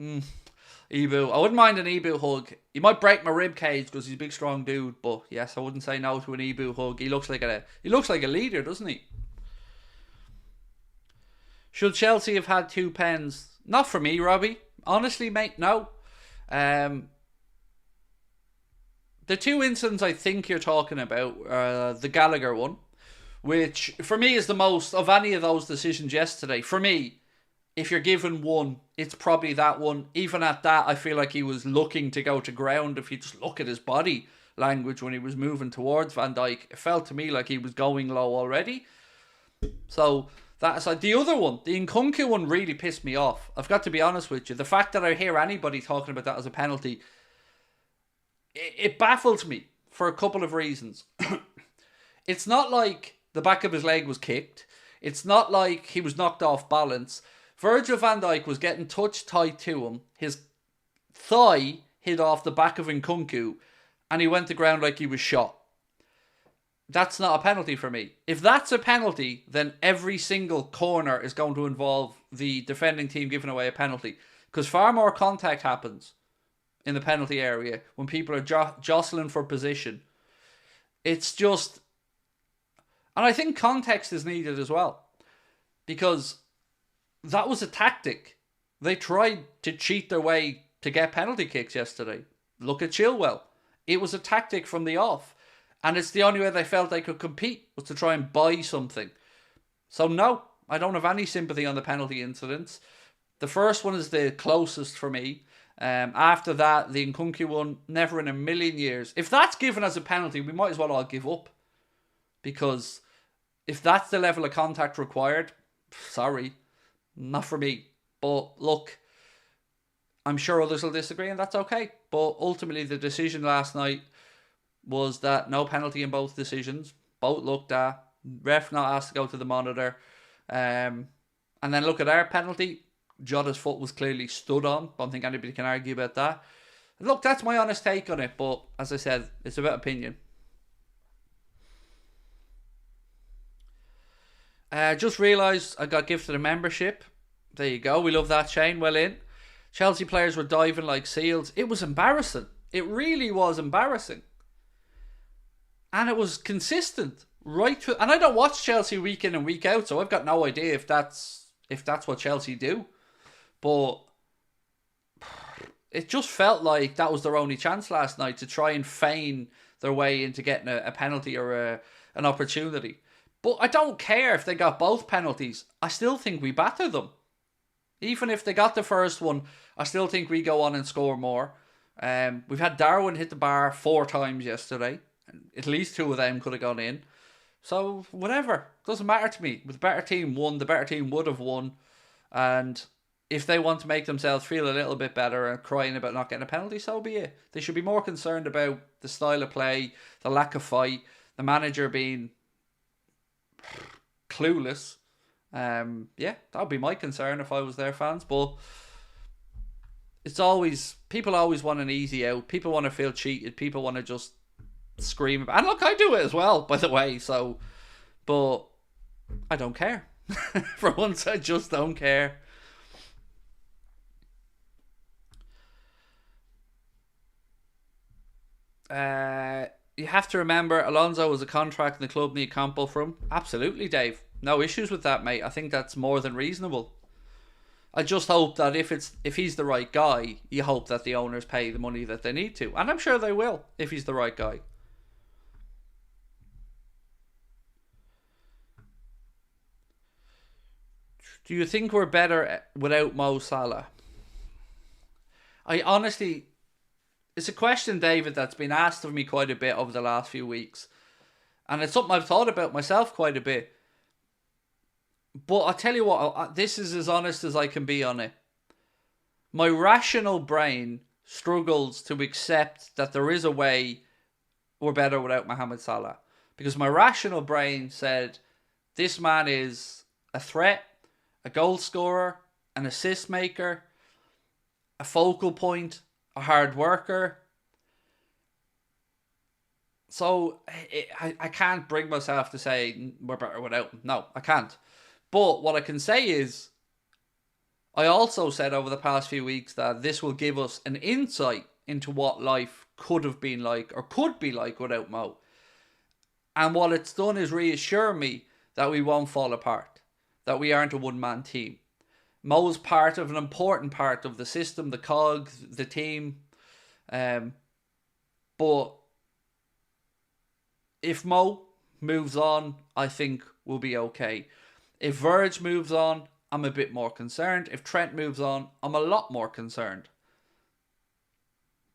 Ibu, I wouldn't mind an Ibu hug. He might break my rib cage because he's a big strong dude, but yes, I wouldn't say no to an Ibu hug. He looks like a leader, doesn't he? Should Chelsea have had 2 pens? Not for me, Robbie. Honestly, mate, no. The 2 incidents I think you're talking about, the Gallagher one, which for me is the most of any of those decisions yesterday. For me, if you're given one, it's probably that one. Even at that, I feel like he was looking to go to ground. If you just look at his body language when he was moving towards Van Dijk, it felt to me like he was going low already. So that's like the other one. The Nkunku one really pissed me off. I've got to be honest with you. The fact that I hear anybody talking about that as a penalty, it baffles me for a couple of reasons. It's not like the back of his leg was kicked. It's not like he was knocked off balance. Virgil van Dijk was getting touch tight to him. His thigh hit off the back of Nkunku, and he went to ground like he was shot. That's not a penalty for me. If that's a penalty, then every single corner is going to involve the defending team giving away a penalty. Because far more contact happens in the penalty area when people are jostling for position. It's just... And I think context is needed as well. Because that was a tactic. They tried to cheat their way to get penalty kicks yesterday. Look at Chilwell. It was a tactic from the off. And it's the only way they felt they could compete was to try and buy something. So no, I don't have any sympathy on the penalty incidents. The first one is the closest for me. After that, the Nkunku one, never in a million years. If that's given as a penalty, we might as well all give up. Because if that's the level of contact required, sorry, not for me. But look, I'm sure others will disagree and that's okay. But ultimately the decision last night was that no penalty in both decisions. Both looked at. Ref not asked to go to the monitor. And then look at our penalty. Jota's foot was clearly stood on. Don't think anybody can argue about that. Look, that's my honest take on it. But as I said, it's about opinion. Just realised I got gifted a membership. There you go. We love that, Shane. Well in. Chelsea players were diving like seals. It was embarrassing. It really was embarrassing. And it was consistent right through. And I don't watch Chelsea week in and week out, so I've got no idea if that's what Chelsea do. But it just felt like that was their only chance last night to try and feign their way into getting a penalty or an opportunity. But I don't care if they got both penalties. I still think we batter them. Even if they got the first one, I still think we go on and score more. We've had Darwin hit the bar 4 times yesterday. At least 2 of them could have gone in. So, whatever. Doesn't matter to me. With the better team won, the better team would have won. And if they want to make themselves feel a little bit better and crying about not getting a penalty, so be it. They should be more concerned about the style of play, the lack of fight, the manager being clueless. Yeah, that would be my concern if I was their fans. But it's always, people always want an easy out. People want to feel cheated. People want to just scream. And look, I do it as well, by the way. So, but I don't care. For once, I just don't care. You have to remember, Alonso was a contract and the club need Campo from. Absolutely, Dave. No issues with that, mate. I think that's more than reasonable. I just hope that if he's the right guy, you hope that the owners pay the money that they need to. And I'm sure they will, if he's the right guy. Do you think we're better without Mo Salah? I honestly... It's a question, David, that's been asked of me quite a bit over the last few weeks. And it's something I've thought about myself quite a bit. But I'll tell you what, this is as honest as I can be on it. My rational brain struggles to accept that there is a way we're better without Mohamed Salah. Because my rational brain said, this man is a threat, a goal scorer, an assist maker, a focal point, a hard worker. So I can't bring myself to say we're better without him. No, I can't. But what I can say is, I also said over the past few weeks that this will give us an insight into what life could have been like or could be like without Mo. And what it's done is reassure me that we won't fall apart, that we aren't a one-man team. Mo's part of an important part of the system, the cog, the team. But if Mo moves on, I think we'll be okay. If Verge moves on, I'm a bit more concerned. If Trent moves on, I'm a lot more concerned.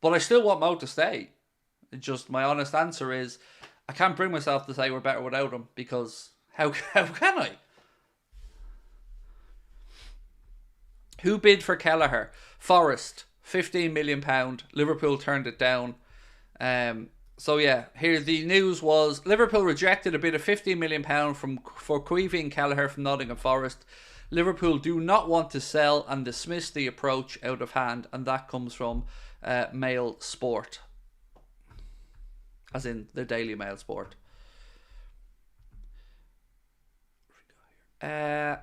But I still want Mo to stay. Just my honest answer is, I can't bring myself to say we're better without him, because how can I? Who bid for Kelleher? Forest, £15 million. Liverpool turned it down. So yeah, here the news was Liverpool rejected a bid of £15 million for Caoimhín and Kelleher from Nottingham Forest. Liverpool do not want to sell and dismiss the approach out of hand, and that comes from Mail Sport, as in the Daily Mail Sport. I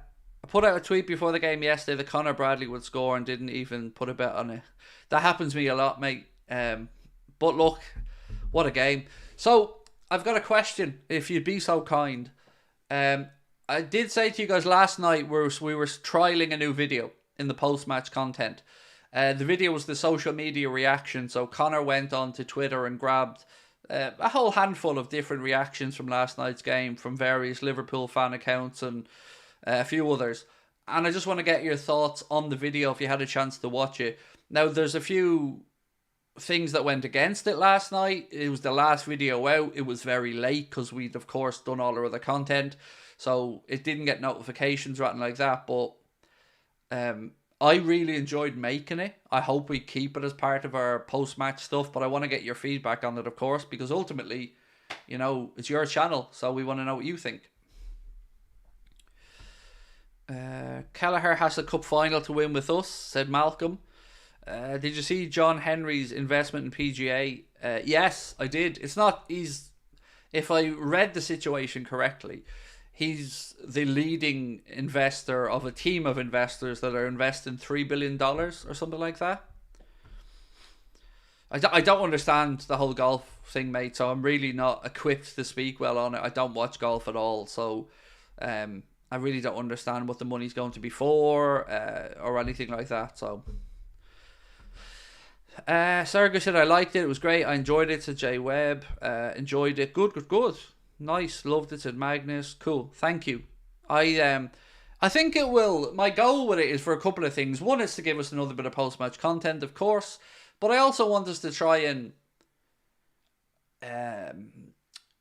put out a tweet before the game yesterday that Conor Bradley would score and didn't even put a bet on it. That happens to me a lot, mate. But look, what a game. So, I've got a question, if you'd be so kind. I did say to you guys last night we were trialing a new video in the post-match content. The video was the social media reaction. So, Conor went on to Twitter and grabbed a whole handful of different reactions from last night's game from various Liverpool fan accounts and a few others. And I just want to get your thoughts on the video if you had a chance to watch it. Now, there's a few things that went against it last night. It was the last video out. It was very late because we'd, of course, done all our other content. So it didn't get notifications or anything like that. But I really enjoyed making it. I hope we keep it as part of our post-match stuff. But I want to get your feedback on it, of course, because ultimately, you know, it's your channel. So we want to know what you think. Kelleher has a cup final to win with us, said Malcolm. Did you see John Henry's investment in PGA? Yes, I did. It's not, if I read the situation correctly, he's the leading investor of a team of investors that are investing $3 billion or something like that. I don't understand the whole golf thing, mate, so I'm really not equipped to speak well on it. I don't watch golf at all, so I really don't understand what the money's going to be for or anything like that, so... Sergey said I liked it. It was great. I enjoyed it. Said Jay Webb. Enjoyed it. Good. Nice, loved it, said Magnus. Cool, thank you. I think it will. My goal with it is for a couple of things. One is to give us another bit of post-match content, of course, but I also want us to try and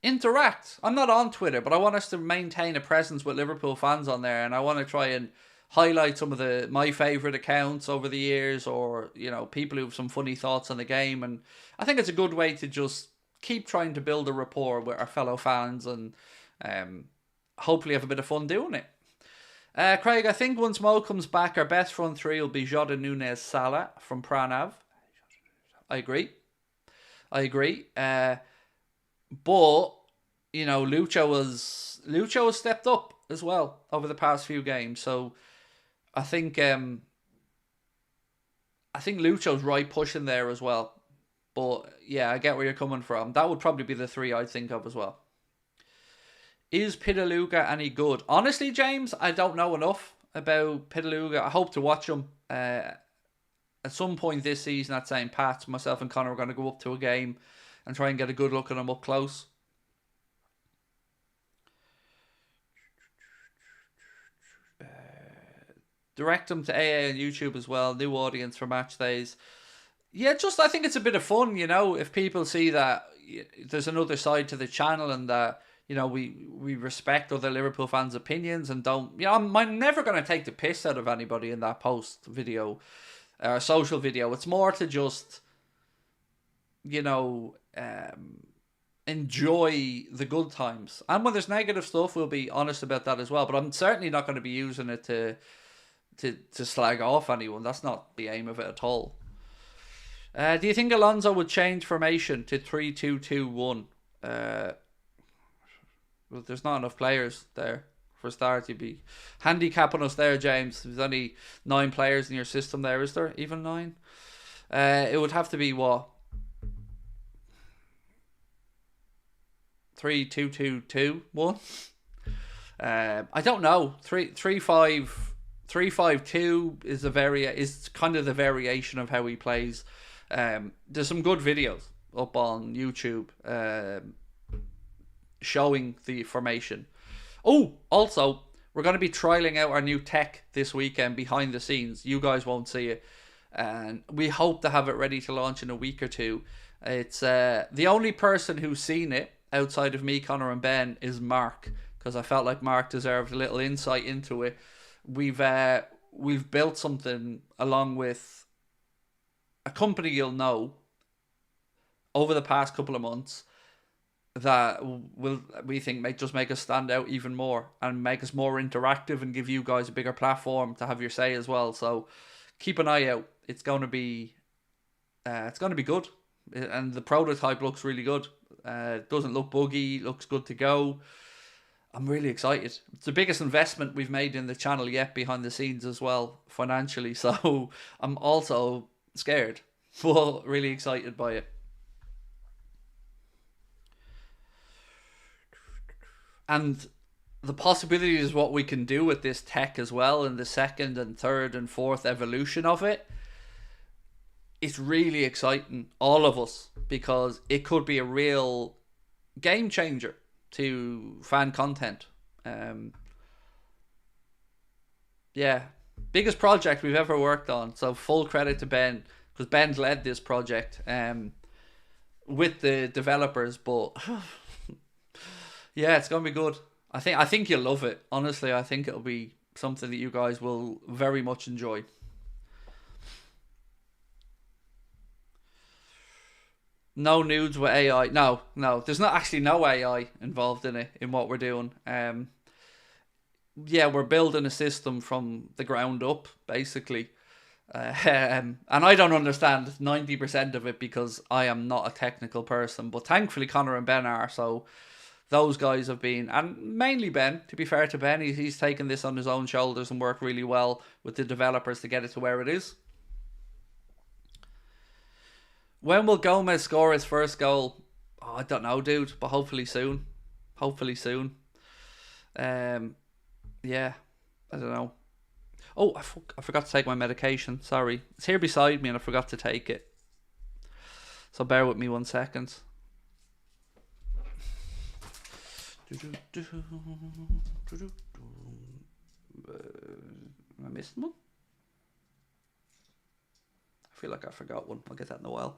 interact. I'm not on Twitter, but I want us to maintain a presence with Liverpool fans on there, and I want to try and highlight some of my favourite accounts over the years, or people who have some funny thoughts on the game. And I think it's a good way to just keep trying to build a rapport with our fellow fans, and hopefully have a bit of fun doing it. Craig, I think once Mo comes back, our best front three will be Jota, Nunez, Salah from Pranav. I agree. But Lucho has stepped up as well over the past few games, so I think Lucho's right pushing there as well. But yeah, I get where you're coming from. That would probably be the three I'd think of as well. Is Pitaluga any good? Honestly, James, I don't know enough about Pitaluga. I hope to watch him at some point this season at St. Pat's. Myself and Connor are going to go up to a game and try and get a good look at him up close. Direct them to AA on YouTube as well. New audience for match days. Yeah, I think it's a bit of fun, if people see that there's another side to the channel, and that we respect other Liverpool fans' opinions, and don't. I'm never going to take the piss out of anybody in that post video, or social video. It's more to just, enjoy the good times. And when there's negative stuff, we'll be honest about that as well. But I'm certainly not going to be using it to slag off anyone. That's not the aim of it at all. Do you think Alonso would change formation to 3-2-2-1? Well, there's not enough players there. For a start, you'd be handicapping us there, James. There's only 9 players in your system there, is there? Even 9? It would have to be what? 3-2-2-2-1? I don't know. 3-5-2 is kind of the variation of how he plays. There's some good videos up on YouTube showing the formation. Oh, also, we're going to be trialing out our new tech this weekend behind the scenes. You guys won't see it, and we hope to have it ready to launch in a week or two. It's the only person who's seen it outside of me, Connor, and Ben is Mark, because I felt like Mark deserved a little insight into it. We've built something along with a company you'll know over the past couple of months that we think make us stand out even more and make us more interactive and give you guys a bigger platform to have your say as well. So keep an eye out. It's going to be good, and the prototype looks really good. It doesn't look buggy, looks good to go. I'm really excited. It's the biggest investment we've made in the channel yet behind the scenes as well, financially. So I'm also scared, but really excited by it. And the possibilities of what we can do with this tech as well in the second and third and fourth evolution of it, it's really exciting, all of us, because it could be a real game changer to fan content. Yeah, biggest project we've ever worked on, so full credit to Ben, because Ben's led this project with the developers. But yeah, it's gonna be good. I think you'll love it. Honestly, I think it'll be something that you guys will very much enjoy. No nudes with AI. No. There's not actually no AI involved in it, in what we're doing. Yeah, we're building a system from the ground up, basically. And I don't understand 90% of it because I am not a technical person. But thankfully, Connor and Ben are. So those guys have been, and mainly Ben, to be fair to Ben, he's taken this on his own shoulders and worked really well with the developers to get it to where it is. When will Gomez score his first goal? Oh, I don't know, dude, but hopefully soon. Yeah, I don't know. Oh, I forgot to take my medication. Sorry. It's here beside me and I forgot to take it. So bear with me 1 second. Am I missing one? I feel like I forgot one. I'll get that in a while.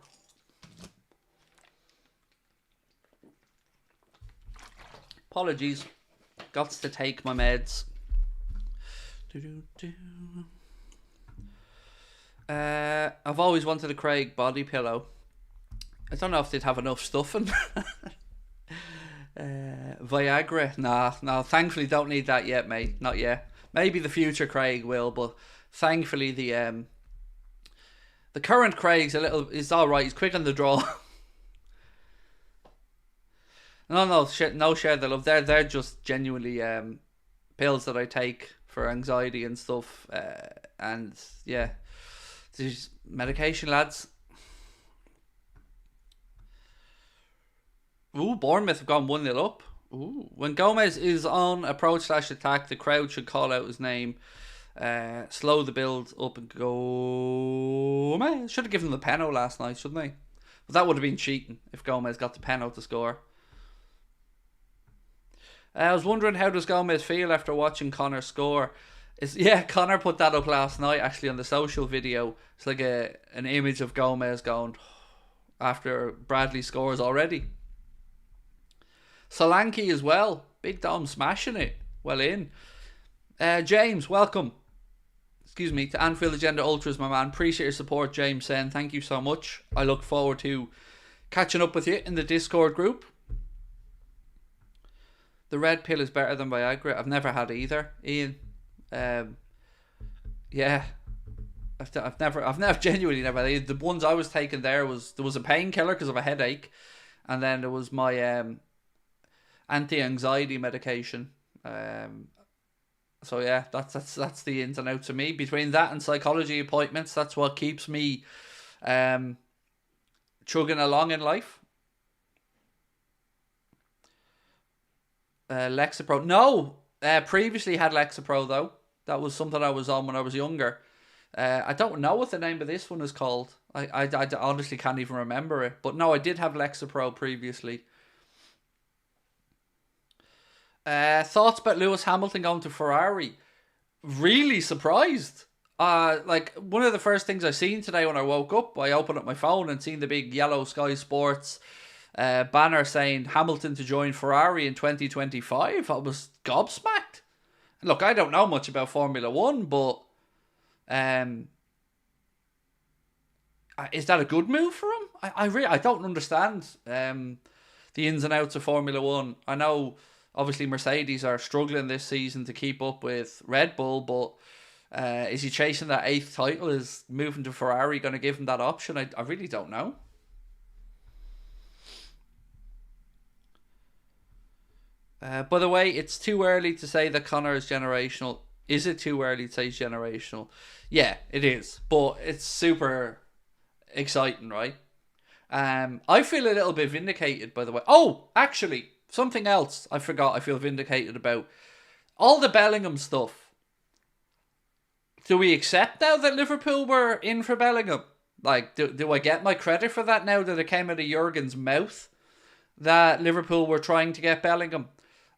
Apologies. Got to take my meds. I've always wanted a Craig body pillow. I don't know if they'd have enough stuffing. Viagra? No, thankfully don't need that yet, mate. Not yet. Maybe the future Craig will, but thankfully the current Craig's is alright. He's quick on the draw. No share the love. They're just genuinely pills that I take for anxiety and stuff. And yeah, there's medication, lads. Ooh, Bournemouth have gone 1-0 up. Ooh. When Gomez is on approach/attack, the crowd should call out his name. Slow the build up and go. Man, should have given them the penalty last night, shouldn't they? But that would have been cheating if Gomez got the penalty to score. I was wondering, how does Gomez feel after watching Connor score? Connor put that up last night actually on the social video. It's like an image of Gomez going after Bradley scores already. Solanke as well. Big Dom smashing it. Well in. James, welcome. Excuse me, to Anfield Agenda Ultras, my man. Appreciate your support, James saying thank you so much. I look forward to catching up with you in the Discord group. The red pill is better than Viagra. I've never had either, Ian. Yeah. I've genuinely never had either. The ones I was taking there was a painkiller because of a headache, and then there was my anti-anxiety medication. So yeah, that's the ins and outs of me. Between that and psychology appointments, that's what keeps me chugging along in life. Lexapro. No, previously had Lexapro though. That was something I was on when I was younger. I don't know what the name of this one is called. I honestly can't even remember it. But no, I did have Lexapro previously. Thoughts about Lewis Hamilton going to Ferrari? Really surprised. Like one of the first things I seen today when I woke up, I opened up my phone and seen the big yellow Sky Sports banner saying Hamilton to join Ferrari in 2025. I was gobsmacked. Look, I don't know much about Formula 1, but is that a good move for him? I don't understand the ins and outs of Formula 1. I know obviously Mercedes are struggling this season to keep up with Red Bull, but is he chasing that 8th title? Is moving to Ferrari going to give him that option? I really don't know. By the way, it's too early to say that Connor is generational. Is it too early to say he's generational? Yeah, it is. But it's super exciting, right? I feel a little bit vindicated, by the way. Oh, actually, something else I forgot I feel vindicated about. All the Bellingham stuff. Do we accept now that Liverpool were in for Bellingham? Like, do I get my credit for that now that it came out of Jurgen's mouth? That Liverpool were trying to get Bellingham?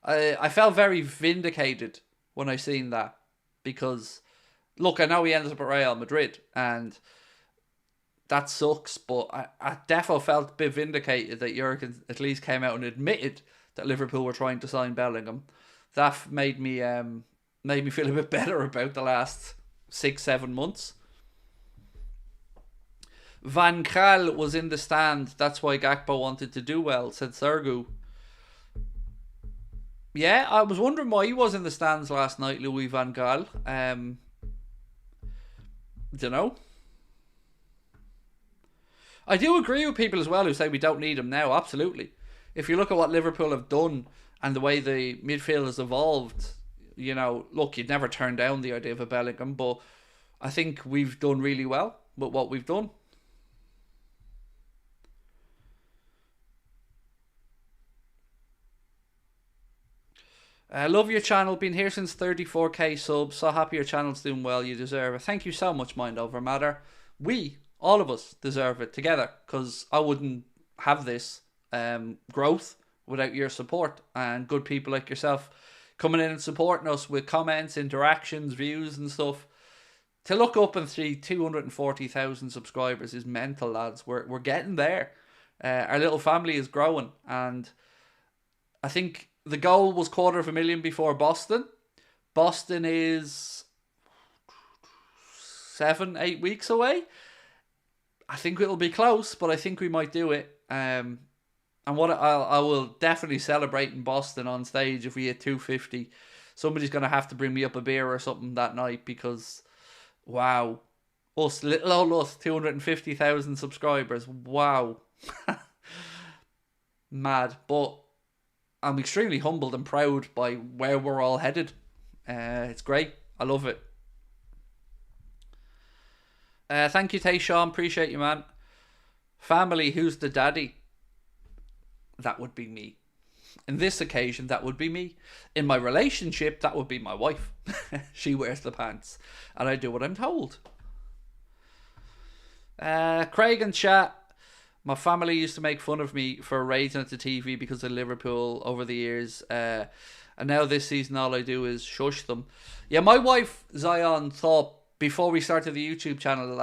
I felt very vindicated when I seen that. Because, look, I know he ends up at Real Madrid. And that sucks. But I definitely felt a bit vindicated that Jurgen at least came out and admitted that Liverpool were trying to sign Bellingham. That made me feel a bit better about the last 6-7 months. Van Gaal was in the stand. That's why Gakpo wanted to do well, said Sergu. Yeah, I was wondering why he was in the stands last night, Louis Van Gaal. Don't know. I do agree with people as well who say we don't need him now. Absolutely. If you look at what Liverpool have done and the way the midfield has evolved, you know, look, you'd never turn down the idea of a Bellingham, but I think we've done really well with what we've done. I love your channel. Been here since 34k subs. So happy your channel's doing well. You deserve it. Thank you so much, Mind Over Matter. We, all of us, deserve it together, because I wouldn't have this growth without your support and good people like yourself coming in and supporting us with comments, interactions, views and stuff. To look up and see 240,000 subscribers is mental, lads. We're getting there. Our little family is growing, and I think the goal was 250,000 before Boston. Boston is 7-8 weeks away. I think it'll be close, but I think we might do it. And what I will definitely celebrate in Boston on stage if we hit 250. Somebody's going to have to bring me up a beer or something that night, because, wow. Us, little old us, 250,000 subscribers. Wow. Mad. But I'm extremely humbled and proud by where we're all headed. It's great. I love it. Thank you, Tayshawn. Appreciate you, man. Family, who's the daddy? That would be me. In this occasion, that would be me. In my relationship, that would be my wife. She wears the pants, and I do what I'm told. Craig and chat. My family used to make fun of me for raging at the TV because of Liverpool over the years. And now this season, all I do is shush them. Yeah, my wife, Zion, thought before we started the YouTube channel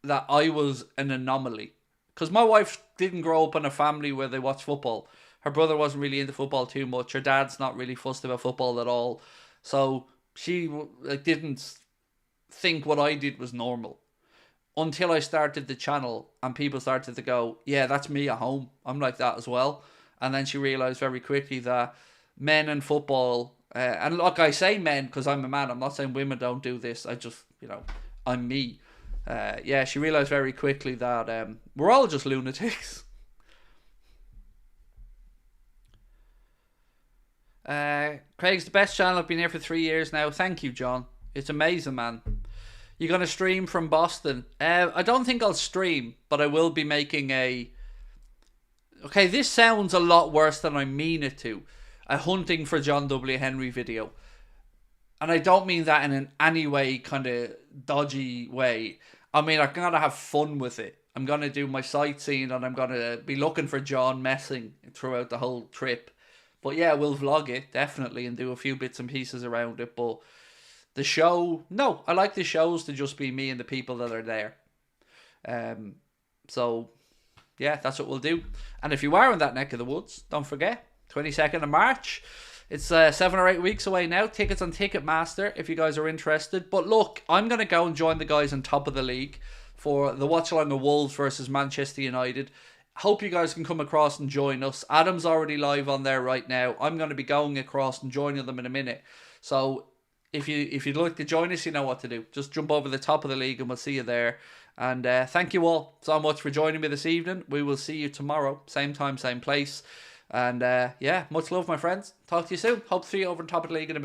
that I was an anomaly. Because my wife didn't grow up in a family where they watch football. Her brother wasn't really into football too much. Her dad's not really fussed about football at all. So she didn't think what I did was normal. Until I started the channel and people started to go, yeah, that's me at home. I'm like that as well. And then she realised very quickly that men and football, and look, I say men because I'm a man. I'm not saying women don't do this. I just, I'm me. Yeah, she realised very quickly that we're all just lunatics. Craig's the best channel. I've been here for 3 years now. Thank you, John. It's amazing, man. You're going to stream from Boston? I don't think I'll stream, but I will be making a... Okay, this sounds a lot worse than I mean it to. A hunting for John W. Henry video. And I don't mean that in any way kind of dodgy way. I mean, I'm going to have fun with it. I'm going to do my sightseeing and I'm going to be looking for John messing throughout the whole trip. But yeah, we'll vlog it, definitely, and do a few bits and pieces around it. But the show, no, I like the shows to just be me and the people that are there. So, yeah, that's what we'll do. And if you are in that neck of the woods, don't forget, 22nd of March. It's 7 or 8 weeks away now. Tickets on Ticketmaster if you guys are interested. But look, I'm going to go and join the guys on top of the league for the watch along of Wolves versus Manchester United. Hope you guys can come across and join us. Adam's already live on there right now. I'm going to be going across and joining them in a minute. So if you'd like to join us, you know what to do. Just jump over the top of the league and we'll see you there. And thank you all so much for joining me this evening. We will see you tomorrow. Same time, same place. And yeah, much love, my friends. Talk to you soon. Hope to see you over on top of the league in a minute.